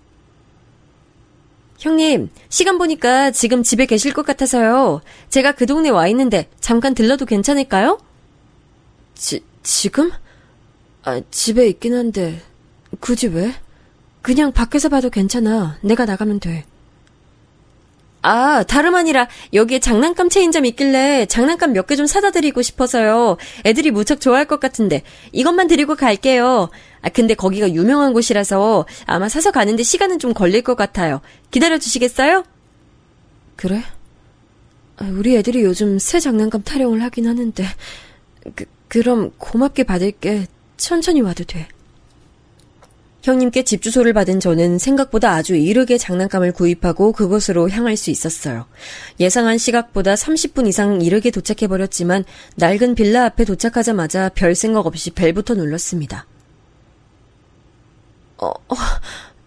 형님, 시간 보니까 지금 집에 계실 것 같아서요. 제가 그 동네 와 있는데 잠깐 들러도 괜찮을까요? 지금? 집에 있긴 한데 굳이 왜? 그냥 밖에서 봐도 괜찮아. 내가 나가면 돼. 아, 다름 아니라 여기에 장난감 체인점 있길래 장난감 몇 개 좀 사다 드리고 싶어서요. 애들이 무척 좋아할 것 같은데 이것만 드리고 갈게요. 근데 거기가 유명한 곳이라서 아마 사서 가는데 시간은 좀 걸릴 것 같아요. 기다려 주시겠어요? 그래? 우리 애들이 요즘 새 장난감 타령을 하긴 하는데 그럼 고맙게 받을게. 천천히 와도 돼. 형님께 집 주소를 받은 저는 생각보다 아주 이르게 장난감을 구입하고 그곳으로 향할 수 있었어요. 예상한 시각보다 30분 이상 이르게 도착해버렸지만 낡은 빌라 앞에 도착하자마자 별 생각 없이 벨부터 눌렀습니다.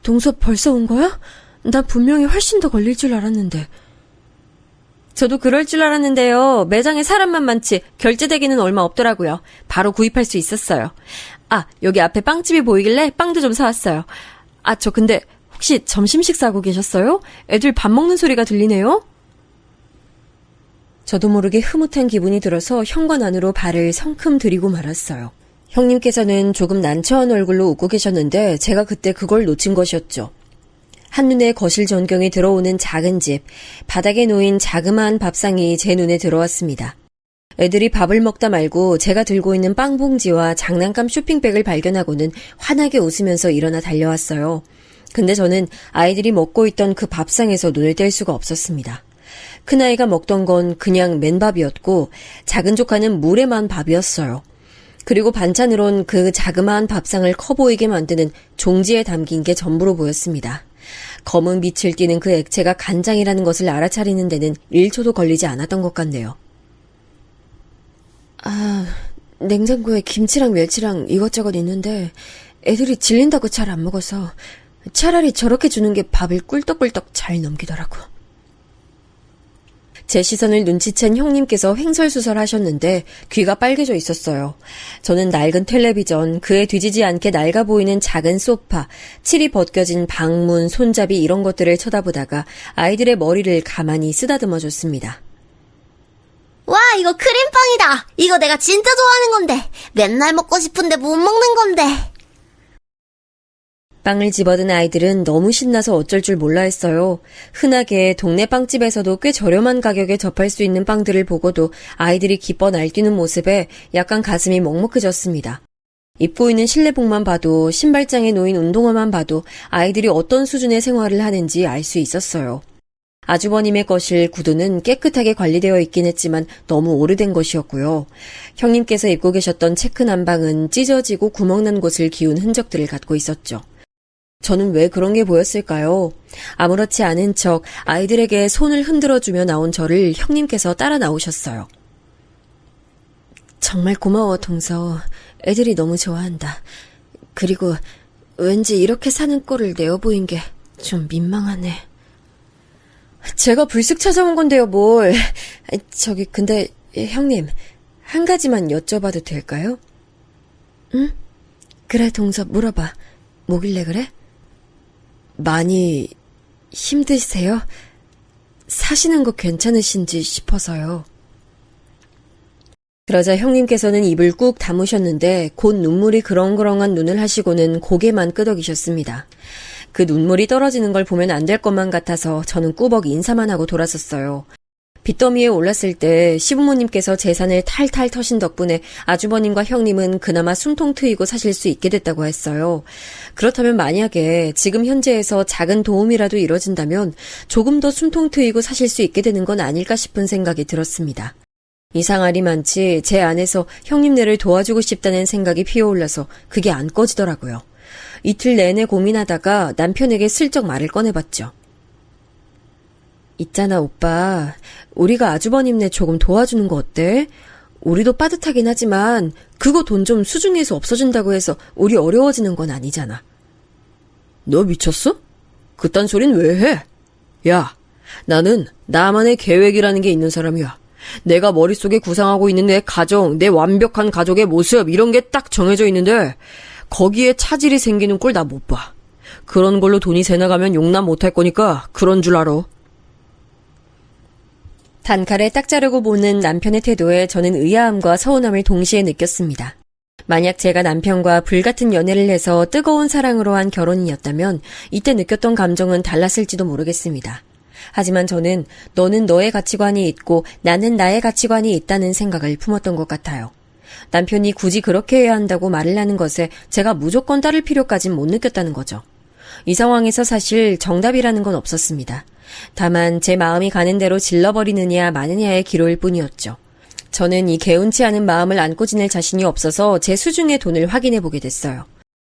동서 벌써 온 거야? 난 분명히 훨씬 더 걸릴 줄 알았는데. 저도 그럴 줄 알았는데요. 매장에 사람만 많지 결제 대기는 얼마 없더라고요. 바로 구입할 수 있었어요. 아, 여기 앞에 빵집이 보이길래 빵도 좀 사왔어요. 아, 저 근데 혹시 점심 식사하고 계셨어요? 애들 밥 먹는 소리가 들리네요? 저도 모르게 흐뭇한 기분이 들어서 현관 안으로 발을 성큼 들이고 말았어요. 형님께서는 조금 난처한 얼굴로 웃고 계셨는데 제가 그때 그걸 놓친 것이었죠. 한눈에 거실 전경에 들어오는 작은 집, 바닥에 놓인 자그마한 밥상이 제 눈에 들어왔습니다. 애들이 밥을 먹다 말고 제가 들고 있는 빵 봉지와 장난감 쇼핑백을 발견하고는 환하게 웃으면서 일어나 달려왔어요. 근데 저는 아이들이 먹고 있던 그 밥상에서 눈을 뗄 수가 없었습니다. 큰아이가 먹던 건 그냥 맨밥이었고 작은 조카는 물에 만 밥이었어요. 그리고 반찬으론 그 자그마한 밥상을 커 보이게 만드는 종지에 담긴 게 전부로 보였습니다. 검은 빛을 띠는 그 액체가 간장이라는 것을 알아차리는 데는 1초도 걸리지 않았던 것 같네요. 아, 냉장고에 김치랑 멸치랑 이것저것 있는데 애들이 질린다고 잘 안 먹어서 차라리 저렇게 주는 게 밥을 꿀떡꿀떡 잘 넘기더라고. 제 시선을 눈치챈 형님께서 횡설수설하셨는데 귀가 빨개져 있었어요. 저는 낡은 텔레비전, 그에 뒤지지 않게 낡아 보이는 작은 소파, 칠이 벗겨진 방문, 손잡이 이런 것들을 쳐다보다가 아이들의 머리를 가만히 쓰다듬어 줬습니다. 와, 이거 크림빵이다. 이거 내가 진짜 좋아하는 건데. 맨날 먹고 싶은데 못 먹는 건데. 빵을 집어든 아이들은 너무 신나서 어쩔 줄 몰라 했어요. 흔하게 동네 빵집에서도 꽤 저렴한 가격에 접할 수 있는 빵들을 보고도 아이들이 기뻐 날뛰는 모습에 약간 가슴이 먹먹해졌습니다. 입고 있는 실내복만 봐도 신발장에 놓인 운동화만 봐도 아이들이 어떤 수준의 생활을 하는지 알 수 있었어요. 아주버님의 거실 구두는 깨끗하게 관리되어 있긴 했지만 너무 오래된 것이었고요. 형님께서 입고 계셨던 체크 남방은 찢어지고 구멍난 곳을 기운 흔적들을 갖고 있었죠. 저는 왜 그런 게 보였을까요? 아무렇지 않은 척 아이들에게 손을 흔들어주며 나온 저를 형님께서 따라 나오셨어요. 정말 고마워, 동서. 애들이 너무 좋아한다. 그리고 왠지 이렇게 사는 꼴을 내어 보인 게 좀 민망하네. 제가 불쑥 찾아온 건데요, 뭘. 저기 근데 형님, 한 가지만 여쭤봐도 될까요? 응? 그래, 동서 물어봐. 뭐길래 그래? 많이 힘드세요? 사시는 거 괜찮으신지 싶어서요. 그러자 형님께서는 입을 꾹 다무셨는데 곧 눈물이 그렁그렁한 눈을 하시고는 고개만 끄덕이셨습니다. 그 눈물이 떨어지는 걸 보면 안 될 것만 같아서 저는 꾸벅 인사만 하고 돌아섰어요. 빚더미에 올랐을 때 시부모님께서 재산을 탈탈 터신 덕분에 아주버님과 형님은 그나마 숨통 트이고 사실 수 있게 됐다고 했어요. 그렇다면 만약에 지금 현재에서 작은 도움이라도 이뤄진다면 조금 더 숨통 트이고 사실 수 있게 되는 건 아닐까 싶은 생각이 들었습니다. 이상하리만치 제 안에서 형님네를 도와주고 싶다는 생각이 피어올라서 그게 안 꺼지더라고요. 이틀 내내 고민하다가 남편에게 슬쩍 말을 꺼내봤죠. 있잖아, 오빠. 우리가 아주버님네 조금 도와주는 거 어때? 우리도 빠듯하긴 하지만 그거 돈 좀 수중에서 없어진다고 해서 우리 어려워지는 건 아니잖아. 너 미쳤어? 그딴 소린 왜 해? 야, 나는 나만의 계획이라는 게 있는 사람이야. 내가 머릿속에 구상하고 있는 내 가정, 내 완벽한 가족의 모습 이런 게 딱 정해져 있는데 거기에 차질이 생기는 꼴 나 못 봐. 그런 걸로 돈이 새 나가면 용납 못할 거니까 그런 줄 알아. 단칼에 딱 자르고 보는 남편의 태도에 저는 의아함과 서운함을 동시에 느꼈습니다. 만약 제가 남편과 불같은 연애를 해서 뜨거운 사랑으로 한 결혼이었다면 이때 느꼈던 감정은 달랐을지도 모르겠습니다. 하지만 저는 너는 너의 가치관이 있고 나는 나의 가치관이 있다는 생각을 품었던 것 같아요. 남편이 굳이 그렇게 해야 한다고 말을 하는 것에 제가 무조건 따를 필요까진 못 느꼈다는 거죠. 이 상황에서 사실 정답이라는 건 없었습니다. 다만 제 마음이 가는 대로 질러버리느냐 마느냐의 기로일 뿐이었죠. 저는 이 개운치 않은 마음을 안고 지낼 자신이 없어서 제 수중의 돈을 확인해 보게 됐어요.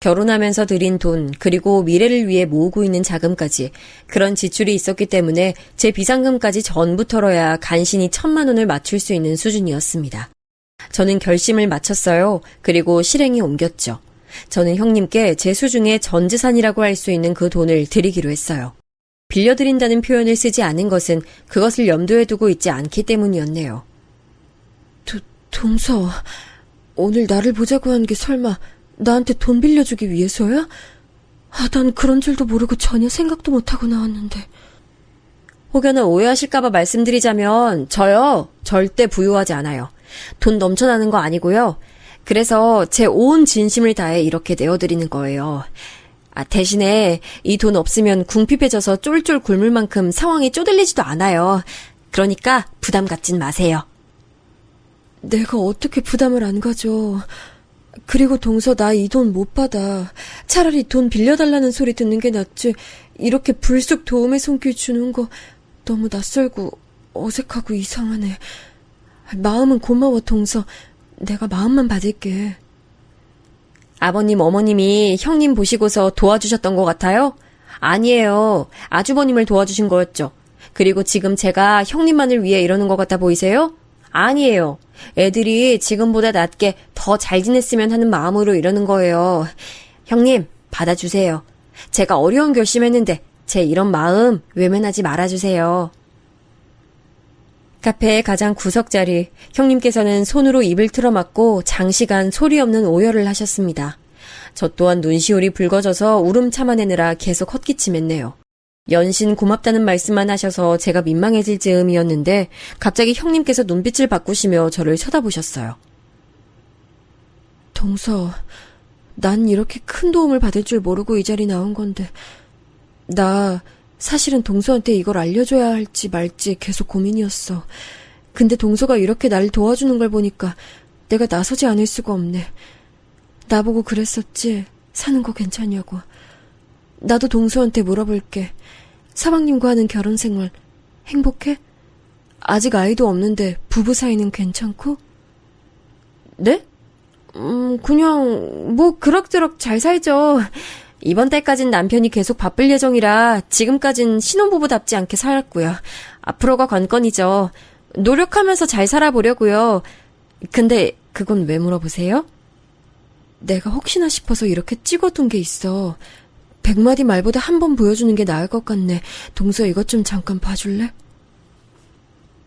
결혼하면서 들인 돈, 그리고 미래를 위해 모으고 있는 자금까지 그런 지출이 있었기 때문에 제 비상금까지 전부 털어야 간신히 1,000만 원을 맞출 수 있는 수준이었습니다. 저는 결심을 마쳤어요. 그리고 실행에 옮겼죠. 저는 형님께 제 수중에 전 재산이라고 할 수 있는 그 돈을 드리기로 했어요. 빌려드린다는 표현을 쓰지 않은 것은 그것을 염두에 두고 있지 않기 때문이었네요. 동서, 오늘 나를 보자고 한 게 설마 나한테 돈 빌려주기 위해서야? 난 그런 줄도 모르고 전혀 생각도 못하고 나왔는데. 혹여나 오해하실까봐 말씀드리자면 저요, 절대 부유하지 않아요. 돈 넘쳐나는 거 아니고요. 그래서 제 온 진심을 다해 이렇게 내어드리는 거예요. 대신에 이 돈 없으면 궁핍해져서 쫄쫄 굶을 만큼 상황이 쪼들리지도 않아요. 그러니까 부담 갖진 마세요. 내가 어떻게 부담을 안 가져. 그리고 동서, 나 이 돈 못 받아. 차라리 돈 빌려달라는 소리 듣는 게 낫지. 이렇게 불쑥 도움의 손길 주는 거 너무 낯설고 어색하고 이상하네. 마음은 고마워, 동서. 내가 마음만 받을게. 아버님, 어머님이 형님 보시고서 도와주셨던 것 같아요? 아니에요. 아주버님을 도와주신 거였죠. 그리고 지금 제가 형님만을 위해 이러는 것 같아 보이세요? 아니에요. 애들이 지금보다 낫게 더 잘 지냈으면 하는 마음으로 이러는 거예요. 형님, 받아주세요. 제가 어려운 결심했는데 제 이런 마음 외면하지 말아주세요. 카페의 가장 구석자리, 형님께서는 손으로 입을 틀어막고 장시간 소리 없는 오열을 하셨습니다. 저 또한 눈시울이 붉어져서 울음 참아내느라 계속 헛기침했네요. 연신 고맙다는 말씀만 하셔서 제가 민망해질 즈음이었는데 갑자기 형님께서 눈빛을 바꾸시며 저를 쳐다보셨어요. 동서, 난 이렇게 큰 도움을 받을 줄 모르고 이 자리 나온 건데, 나 사실은 동서한테 이걸 알려줘야 할지 말지 계속 고민이었어. 근데 동서가 이렇게 날 도와주는 걸 보니까 내가 나서지 않을 수가 없네. 나보고 그랬었지. 사는 거 괜찮냐고. 나도 동서한테 물어볼게. 사방님과 하는 결혼 생활 행복해? 아직 아이도 없는데 부부 사이는 괜찮고? 네? 그냥 뭐 그럭저럭 잘 살죠. 이번 달까진 남편이 계속 바쁠 예정이라 지금까진 신혼부부답지 않게 살았고요. 앞으로가 관건이죠. 노력하면서 잘 살아보려고요. 근데 그건 왜 물어보세요? 내가 혹시나 싶어서 이렇게 찍어둔 게 있어. 100마디 말보다 한 번 보여주는 게 나을 것 같네. 동서, 이것 좀 잠깐 봐줄래?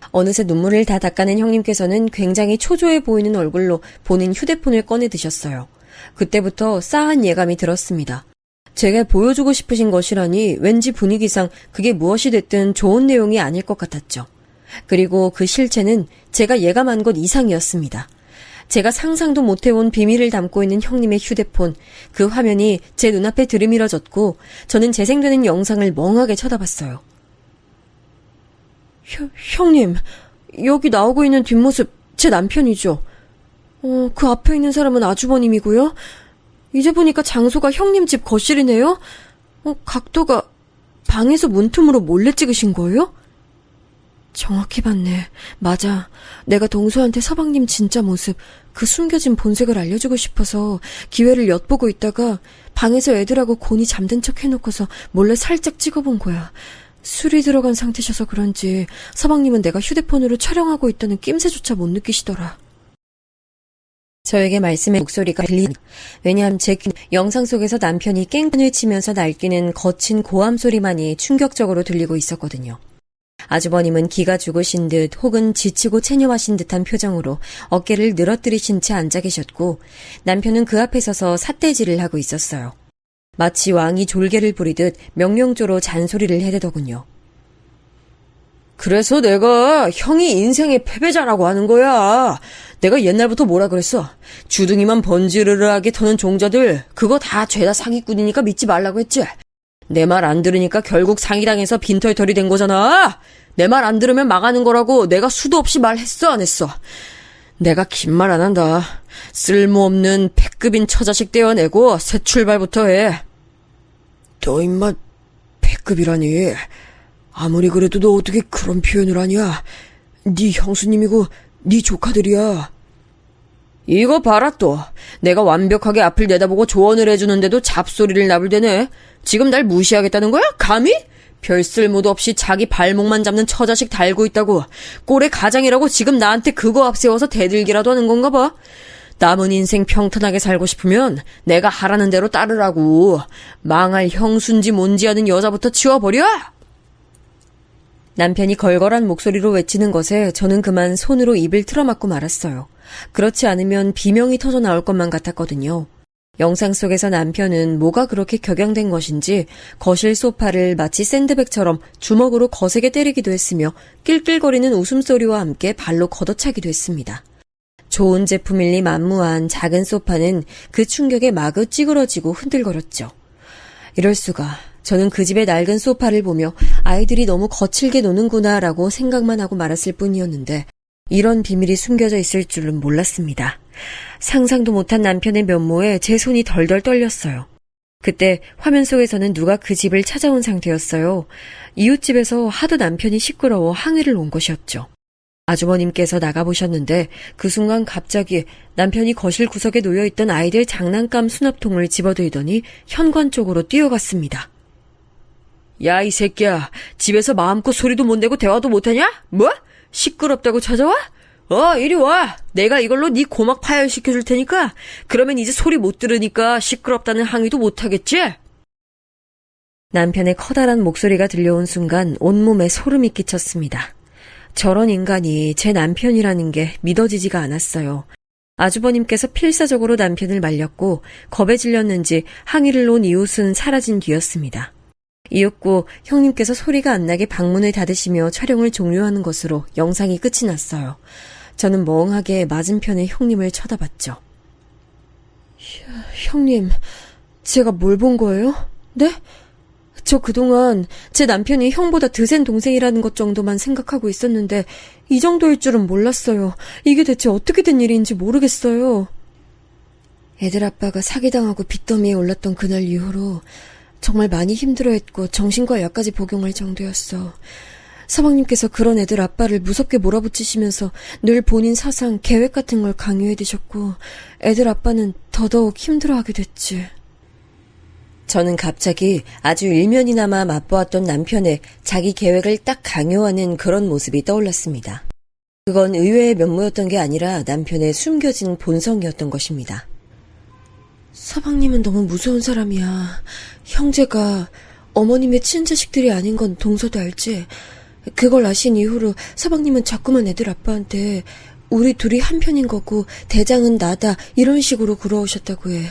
어느새 눈물을 다 닦아낸 형님께서는 굉장히 초조해 보이는 얼굴로 본인 휴대폰을 꺼내 드셨어요. 그때부터 싸한 예감이 들었습니다. 제가 보여주고 싶으신 것이라니 왠지 분위기상 그게 무엇이 됐든 좋은 내용이 아닐 것 같았죠. 그리고 그 실체는 제가 예감한 것 이상이었습니다. 제가 상상도 못해온 비밀을 담고 있는 형님의 휴대폰, 그 화면이 제 눈앞에 들이밀어졌고 저는 재생되는 영상을 멍하게 쳐다봤어요. 형님, 여기 나오고 있는 뒷모습 제 남편이죠. 그 앞에 있는 사람은 아주버님이고요. 이제 보니까 장소가 형님 집 거실이네요. 각도가 방에서 문틈으로 몰래 찍으신 거예요? 정확히 봤네. 맞아. 내가 동서한테 서방님 진짜 모습, 그 숨겨진 본색을 알려주고 싶어서 기회를 엿보고 있다가 방에서 애들하고 곤히 잠든 척 해놓고서 몰래 살짝 찍어본 거야. 술이 들어간 상태셔서 그런지 서방님은 내가 휴대폰으로 촬영하고 있다는 낌새조차 못 느끼시더라. 저에게 말씀의 목소리가 왜냐하면 제 영상 속에서 남편이 깽판을 치면서 날뛰는 거친 고함 소리만이 충격적으로 들리고 있었거든요. 아주버님은 기가 죽으신 듯 혹은 지치고 체념하신 듯한 표정으로 어깨를 늘어뜨리신 채 앉아 계셨고 남편은 그 앞에 서서 삿대질을 하고 있었어요. 마치 왕이 졸개를 부리듯 명령조로 잔소리를 해대더군요. 그래서 내가 형이 인생의 패배자라고 하는 거야. 내가 옛날부터 뭐라 그랬어. 주둥이만 번지르르하게 터는 종자들 그거 다 죄다 사기꾼이니까 믿지 말라고 했지. 내 말 안 들으니까 결국 상이당해서 빈털털이 된 거잖아. 내 말 안 들으면 망하는 거라고 내가 수도 없이 말했어 안 했어. 내가 긴 말 안 한다. 쓸모없는 패급인 처자식 떼어내고 새 출발부터 해. 너 임마 패급이라니. 아무리 그래도 너 어떻게 그런 표현을 하냐. 네 형수님이고 네 조카들이야. 이거 봐라 또. 내가 완벽하게 앞을 내다보고 조언을 해주는데도 잡소리를 나불대네. 지금 날 무시하겠다는 거야? 감히? 별 쓸모도 없이 자기 발목만 잡는 처자식 달고 있다고. 꼴의 가장이라고 지금 나한테 그거 앞세워서 대들기라도 하는 건가 봐. 남은 인생 평탄하게 살고 싶으면 내가 하라는 대로 따르라고. 망할 형순지 뭔지 아는 여자부터 치워버려! 남편이 걸걸한 목소리로 외치는 것에 저는 그만 손으로 입을 틀어막고 말았어요. 그렇지 않으면 비명이 터져 나올 것만 같았거든요. 영상 속에서 남편은 뭐가 그렇게 격양된 것인지 거실 소파를 마치 샌드백처럼 주먹으로 거세게 때리기도 했으며 낄낄거리는 웃음소리와 함께 발로 걷어차기도 했습니다. 좋은 제품일리 만무한 작은 소파는 그 충격에 마구 찌그러지고 흔들거렸죠. 이럴 수가. 저는 그 집의 낡은 소파를 보며 아이들이 너무 거칠게 노는구나라고 생각만 하고 말았을 뿐이었는데 이런 비밀이 숨겨져 있을 줄은 몰랐습니다. 상상도 못한 남편의 면모에 제 손이 덜덜 떨렸어요. 그때 화면 속에서는 누가 그 집을 찾아온 상태였어요. 이웃집에서 하도 남편이 시끄러워 항의를 온 것이었죠. 아주버님께서 나가보셨는데 그 순간 갑자기 남편이 거실 구석에 놓여있던 아이들 장난감 수납통을 집어들더니 현관 쪽으로 뛰어갔습니다. 야, 이 새끼야. 집에서 마음껏 소리도 못 내고 대화도 못하냐? 뭐? 시끄럽다고 찾아와? 이리 와. 내가 이걸로 네 고막 파열시켜줄 테니까. 그러면 이제 소리 못 들으니까 시끄럽다는 항의도 못하겠지? 남편의 커다란 목소리가 들려온 순간 온몸에 소름이 끼쳤습니다. 저런 인간이 제 남편이라는 게 믿어지지가 않았어요. 아주버님께서 필사적으로 남편을 말렸고 겁에 질렸는지 항의를 놓은 이웃은 사라진 뒤였습니다. 이윽고 형님께서 소리가 안 나게 방문을 닫으시며 촬영을 종료하는 것으로 영상이 끝이 났어요. 저는 멍하게 맞은편의 형님을 쳐다봤죠. 형님, 제가 뭘 본 거예요? 네? 저 그동안 제 남편이 형보다 드센 동생이라는 것 정도만 생각하고 있었는데 이 정도일 줄은 몰랐어요. 이게 대체 어떻게 된 일인지 모르겠어요. 애들 아빠가 사기당하고 빚더미에 올랐던 그날 이후로 정말 많이 힘들어했고 정신과 약까지 복용할 정도였어. 서방님께서 그런 애들 아빠를 무섭게 몰아붙이시면서 늘 본인 사상, 계획 같은 걸 강요해 두셨고 애들 아빠는 더더욱 힘들어하게 됐지. 저는 갑자기 아주 일면이나마 맛보았던 남편의 자기 계획을 딱 강요하는 그런 모습이 떠올랐습니다. 그건 의외의 면모였던 게 아니라 남편의 숨겨진 본성이었던 것입니다. 서방님은 너무 무서운 사람이야. 형제가 어머님의 친자식들이 아닌 건 동서도 알지? 그걸 아신 이후로 서방님은 자꾸만 애들 아빠한테 우리 둘이 한편인 거고 대장은 나다 이런 식으로 굴어오셨다고 해.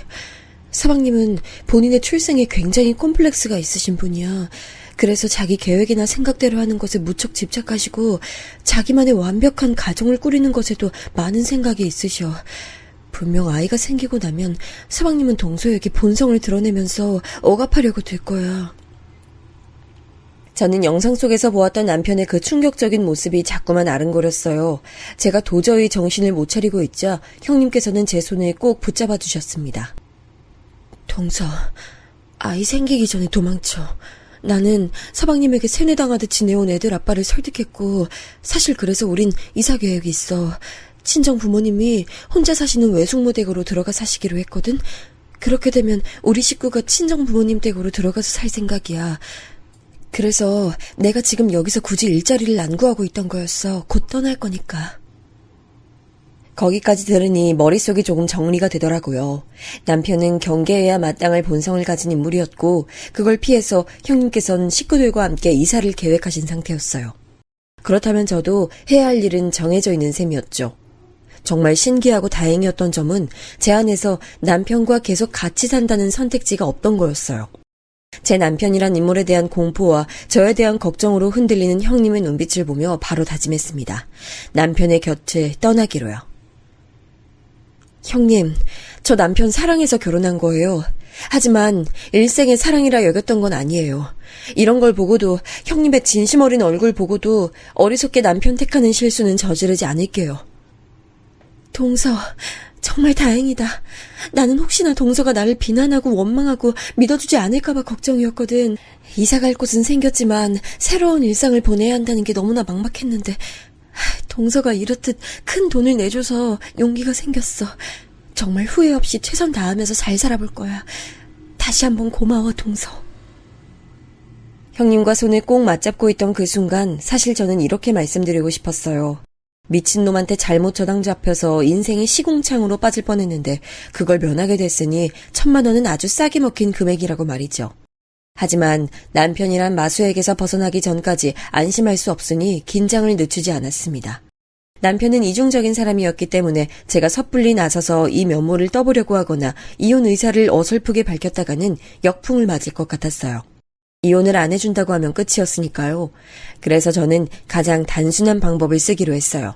서방님은 본인의 출생에 굉장히 콤플렉스가 있으신 분이야. 그래서 자기 계획이나 생각대로 하는 것에 무척 집착하시고 자기만의 완벽한 가정을 꾸리는 것에도 많은 생각이 있으셔. 분명 아이가 생기고 나면 서방님은 동서에게 본성을 드러내면서 억압하려고 들 거야. 저는 영상 속에서 보았던 남편의 그 충격적인 모습이 자꾸만 아른거렸어요. 제가 도저히 정신을 못 차리고 있자 형님께서는 제 손을 꼭 붙잡아 주셨습니다. 동서, 아이 생기기 전에 도망쳐. 나는 서방님에게 세뇌당하듯 지내온 애들 아빠를 설득했고 사실 그래서 우린 이사 계획이 있어. 친정 부모님이 혼자 사시는 외숙모 댁으로 들어가 사시기로 했거든. 그렇게 되면 우리 식구가 친정 부모님 댁으로 들어가서 살 생각이야. 그래서 내가 지금 여기서 굳이 일자리를 안 구하고 있던 거였어. 곧 떠날 거니까. 거기까지 들으니 머릿속이 조금 정리가 되더라고요. 남편은 경계해야 마땅할 본성을 가진 인물이었고 그걸 피해서 형님께서는 식구들과 함께 이사를 계획하신 상태였어요. 그렇다면 저도 해야 할 일은 정해져 있는 셈이었죠. 정말 신기하고 다행이었던 점은 제 안에서 남편과 계속 같이 산다는 선택지가 없던 거였어요. 제 남편이란 인물에 대한 공포와 저에 대한 걱정으로 흔들리는 형님의 눈빛을 보며 바로 다짐했습니다. 남편의 곁을 떠나기로요. 형님, 저 남편 사랑해서 결혼한 거예요. 하지만 일생의 사랑이라 여겼던 건 아니에요. 이런 걸 보고도 형님의 진심 어린 얼굴 보고도 어리석게 남편 택하는 실수는 저지르지 않을게요. 동서, 정말 다행이다. 나는 혹시나 동서가 나를 비난하고 원망하고 믿어주지 않을까봐 걱정이었거든. 이사갈 곳은 생겼지만 새로운 일상을 보내야 한다는 게 너무나 막막했는데 동서가 이렇듯 큰 돈을 내줘서 용기가 생겼어. 정말 후회 없이 최선 다하면서 잘 살아볼 거야. 다시 한번 고마워, 동서. 형님과 손을 꼭 맞잡고 있던 그 순간 사실 저는 이렇게 말씀드리고 싶었어요. 미친놈한테 잘못 저당 잡혀서 인생이 시궁창으로 빠질 뻔했는데 그걸 면하게 됐으니 1,000,000원은 아주 싸게 먹힌 금액이라고 말이죠. 하지만 남편이란 마수에게서 벗어나기 전까지 안심할 수 없으니 긴장을 늦추지 않았습니다. 남편은 이중적인 사람이었기 때문에 제가 섣불리 나서서 이 면모를 떠보려고 하거나 이혼 의사를 어설프게 밝혔다가는 역풍을 맞을 것 같았어요. 이혼을 안 해준다고 하면 끝이었으니까요. 그래서 저는 가장 단순한 방법을 쓰기로 했어요.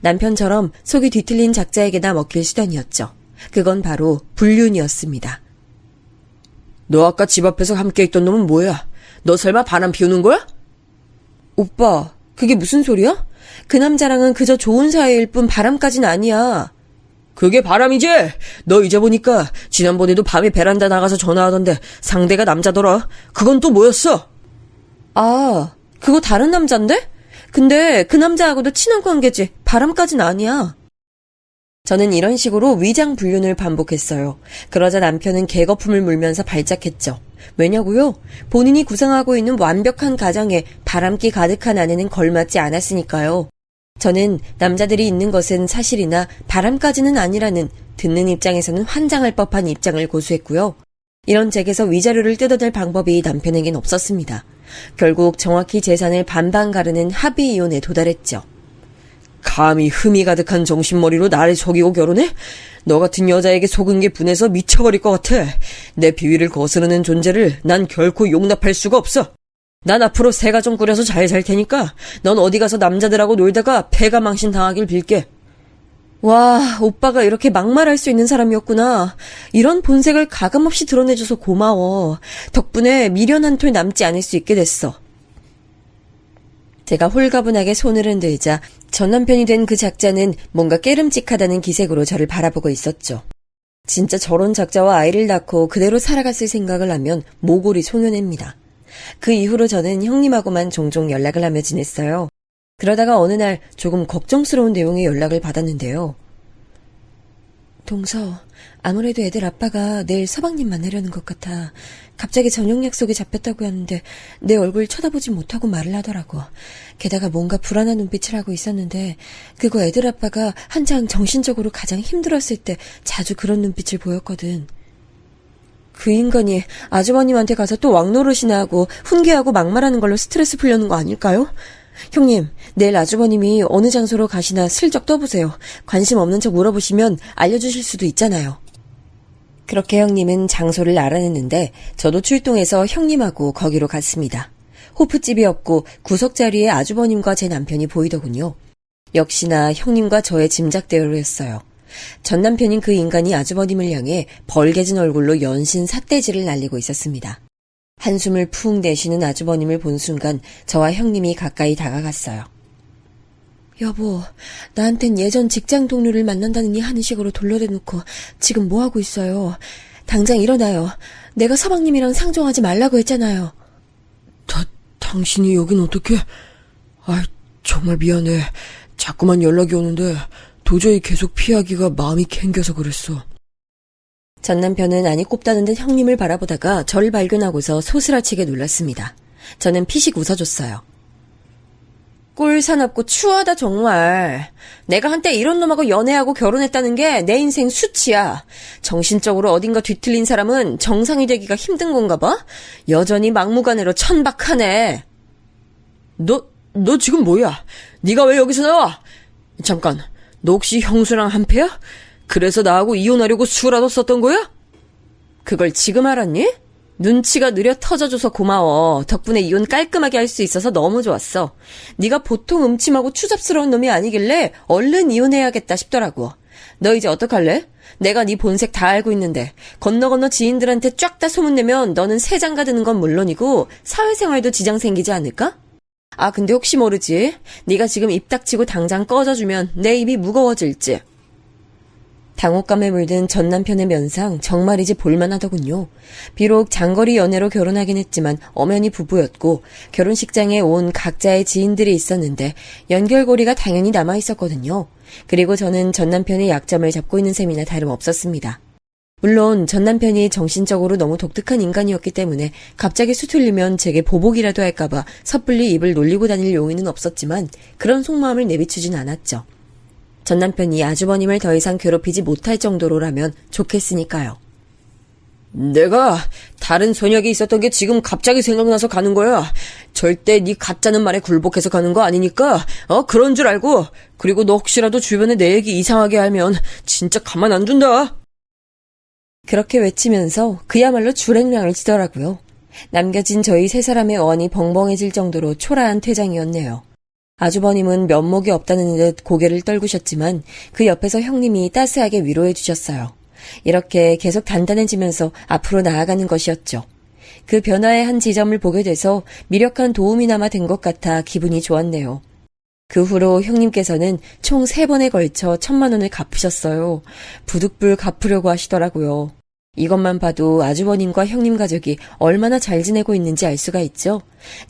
남편처럼 속이 뒤틀린 작자에게나 먹힐 수단이었죠. 그건 바로 불륜이었습니다. 너 아까 집 앞에서 함께 있던 놈은 뭐야? 너 설마 바람 피우는 거야? 오빠, 그게 무슨 소리야? 그 남자랑은 그저 좋은 사이일 뿐 바람까진 아니야. 그게 바람이지? 너 이제 보니까 지난번에도 밤에 베란다 나가서 전화하던데 상대가 남자더라. 그건 또 뭐였어? 아, 그거 다른 남잔데? 근데 그 남자하고도 친한 관계지. 바람까진 아니야. 저는 이런 식으로 위장 불륜을 반복했어요. 그러자 남편은 개거품을 물면서 발작했죠. 왜냐고요? 본인이 구상하고 있는 완벽한 가정에 바람기 가득한 아내는 걸맞지 않았으니까요. 저는 남자들이 있는 것은 사실이나 바람까지는 아니라는 듣는 입장에서는 환장할 법한 입장을 고수했고요. 이런 잭에서 위자료를 뜯어낼 방법이 남편에겐 없었습니다. 결국 정확히 재산을 반반 가르는 합의 이혼에 도달했죠. 감히 흠이 가득한 정신머리로 나를 속이고 결혼해? 너 같은 여자에게 속은 게 분해서 미쳐버릴 것 같아. 내 비위를 거스르는 존재를 난 결코 용납할 수가 없어. 난 앞으로 새 가정 꾸려서 잘 살 테니까 넌 어디 가서 남자들하고 놀다가 폐가 망신 당하길 빌게. 와, 오빠가 이렇게 막말할 수 있는 사람이었구나. 이런 본색을 가감없이 드러내줘서 고마워. 덕분에 미련 한 톨 남지 않을 수 있게 됐어. 제가 홀가분하게 손을 흔들자 전 남편이 된 그 작자는 뭔가 깨름직하다는 기색으로 저를 바라보고 있었죠. 진짜 저런 작자와 아이를 낳고 그대로 살아갔을 생각을 하면 모골이 송연합니다. 그 이후로 저는 형님하고만 종종 연락을 하며 지냈어요. 그러다가 어느 날 조금 걱정스러운 내용의 연락을 받았는데요. 동서, 아무래도 애들 아빠가 내일 서방님 만나려는 것 같아. 갑자기 저녁 약속이 잡혔다고 하는데 내 얼굴 쳐다보지 못하고 말을 하더라고. 게다가 뭔가 불안한 눈빛을 하고 있었는데 그거 애들 아빠가 한창 정신적으로 가장 힘들었을 때 자주 그런 눈빛을 보였거든. 그 인간이 아주버님한테 가서 또 왕노릇이나 하고 훈계하고 막말하는 걸로 스트레스 풀려는 거 아닐까요? 형님, 내일 아주버님이 어느 장소로 가시나 슬쩍 떠보세요. 관심 없는 척 물어보시면 알려주실 수도 있잖아요. 그렇게 형님은 장소를 알아냈는데 저도 출동해서 형님하고 거기로 갔습니다. 호프집이 없고 구석자리에 아주버님과 제 남편이 보이더군요. 역시나 형님과 저의 짐작대로였어요. 전 남편인 그 인간이 아주버님을 향해 벌개진 얼굴로 연신 삿대질을 날리고 있었습니다. 한숨을 푹 내쉬는 아주버님을 본 순간 저와 형님이 가까이 다가갔어요. 여보, 나한텐 예전 직장 동료를 만난다느니 하는 식으로 돌려대놓고 지금 뭐하고 있어요? 당장 일어나요. 내가 서방님이랑 상종하지 말라고 했잖아요. 당신이 여긴 어떻게? 정말 미안해. 자꾸만 연락이 오는데 도저히 계속 피하기가 마음이 캥겨서 그랬어. 전 남편은 안이 꼽다는 듯 형님을 바라보다가 저를 발견하고서 소스라치게 놀랐습니다. 저는 피식 웃어줬어요. 꼴 사납고 추하다 정말. 내가 한때 이런 놈하고 연애하고 결혼했다는 게 내 인생 수치야. 정신적으로 어딘가 뒤틀린 사람은 정상이 되기가 힘든 건가 봐? 여전히 막무가내로 천박하네. 너 지금 뭐야? 네가 왜 여기서 나와? 잠깐, 너 혹시 형수랑 한패야? 그래서 나하고 이혼하려고 수라도 썼던 거야? 그걸 지금 알았니? 눈치가 느려 터져줘서 고마워. 덕분에 이혼 깔끔하게 할 수 있어서 너무 좋았어. 네가 보통 음침하고 추잡스러운 놈이 아니길래 얼른 이혼해야겠다 싶더라고. 너 이제 어떡할래? 내가 네 본색 다 알고 있는데 건너 지인들한테 쫙 다 소문내면 너는 새 장가 드는 건 물론이고 사회생활도 지장 생기지 않을까? 아, 근데 혹시 모르지? 네가 지금 입 닥치고 당장 꺼져주면 내 입이 무거워질지. 당혹감에 물든 전 남편의 면상 정말이지 볼만하더군요. 비록 장거리 연애로 결혼하긴 했지만 엄연히 부부였고 결혼식장에 온 각자의 지인들이 있었는데 연결고리가 당연히 남아있었거든요. 그리고 저는 전 남편의 약점을 잡고 있는 셈이나 다름없었습니다. 물론 전 남편이 정신적으로 너무 독특한 인간이었기 때문에 갑자기 수틀리면 제게 보복이라도 할까봐 섣불리 입을 놀리고 다닐 용의는 없었지만 그런 속마음을 내비추진 않았죠. 전 남편이 아주버님을 더 이상 괴롭히지 못할 정도로라면 좋겠으니까요. 내가 다른 선약이 있었던 게 지금 갑자기 생각나서 가는 거야. 절대 네 가짜는 말에 굴복해서 가는 거 아니니까 그런 줄 알고. 그리고 너 혹시라도 주변에 내 얘기 이상하게 하면 진짜 가만 안 둔다. 그렇게 외치면서 그야말로 줄행랑을 치더라고요. 남겨진 저희 세 사람의 어안이 벙벙해질 정도로 초라한 퇴장이었네요. 아주버님은 면목이 없다는 듯 고개를 떨구셨지만 그 옆에서 형님이 따스하게 위로해 주셨어요. 이렇게 계속 단단해지면서 앞으로 나아가는 것이었죠. 그 변화의 한 지점을 보게 돼서 미력한 도움이나마 된 것 같아 기분이 좋았네요. 그 후로 형님께서는 총 3번에 걸쳐 1,000만 원을 갚으셨어요. 부득불 갚으려고 하시더라고요. 이것만 봐도 아주버님과 형님 가족이 얼마나 잘 지내고 있는지 알 수가 있죠.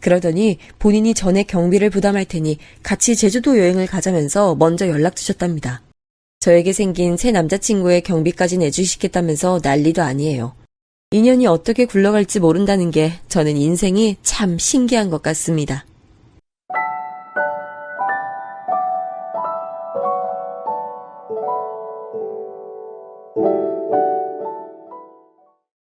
그러더니 본인이 전액 경비를 부담할 테니 같이 제주도 여행을 가자면서 먼저 연락 주셨답니다. 저에게 생긴 새 남자친구의 경비까지 내주시겠다면서 난리도 아니에요. 인연이 어떻게 굴러갈지 모른다는 게 저는 인생이 참 신기한 것 같습니다.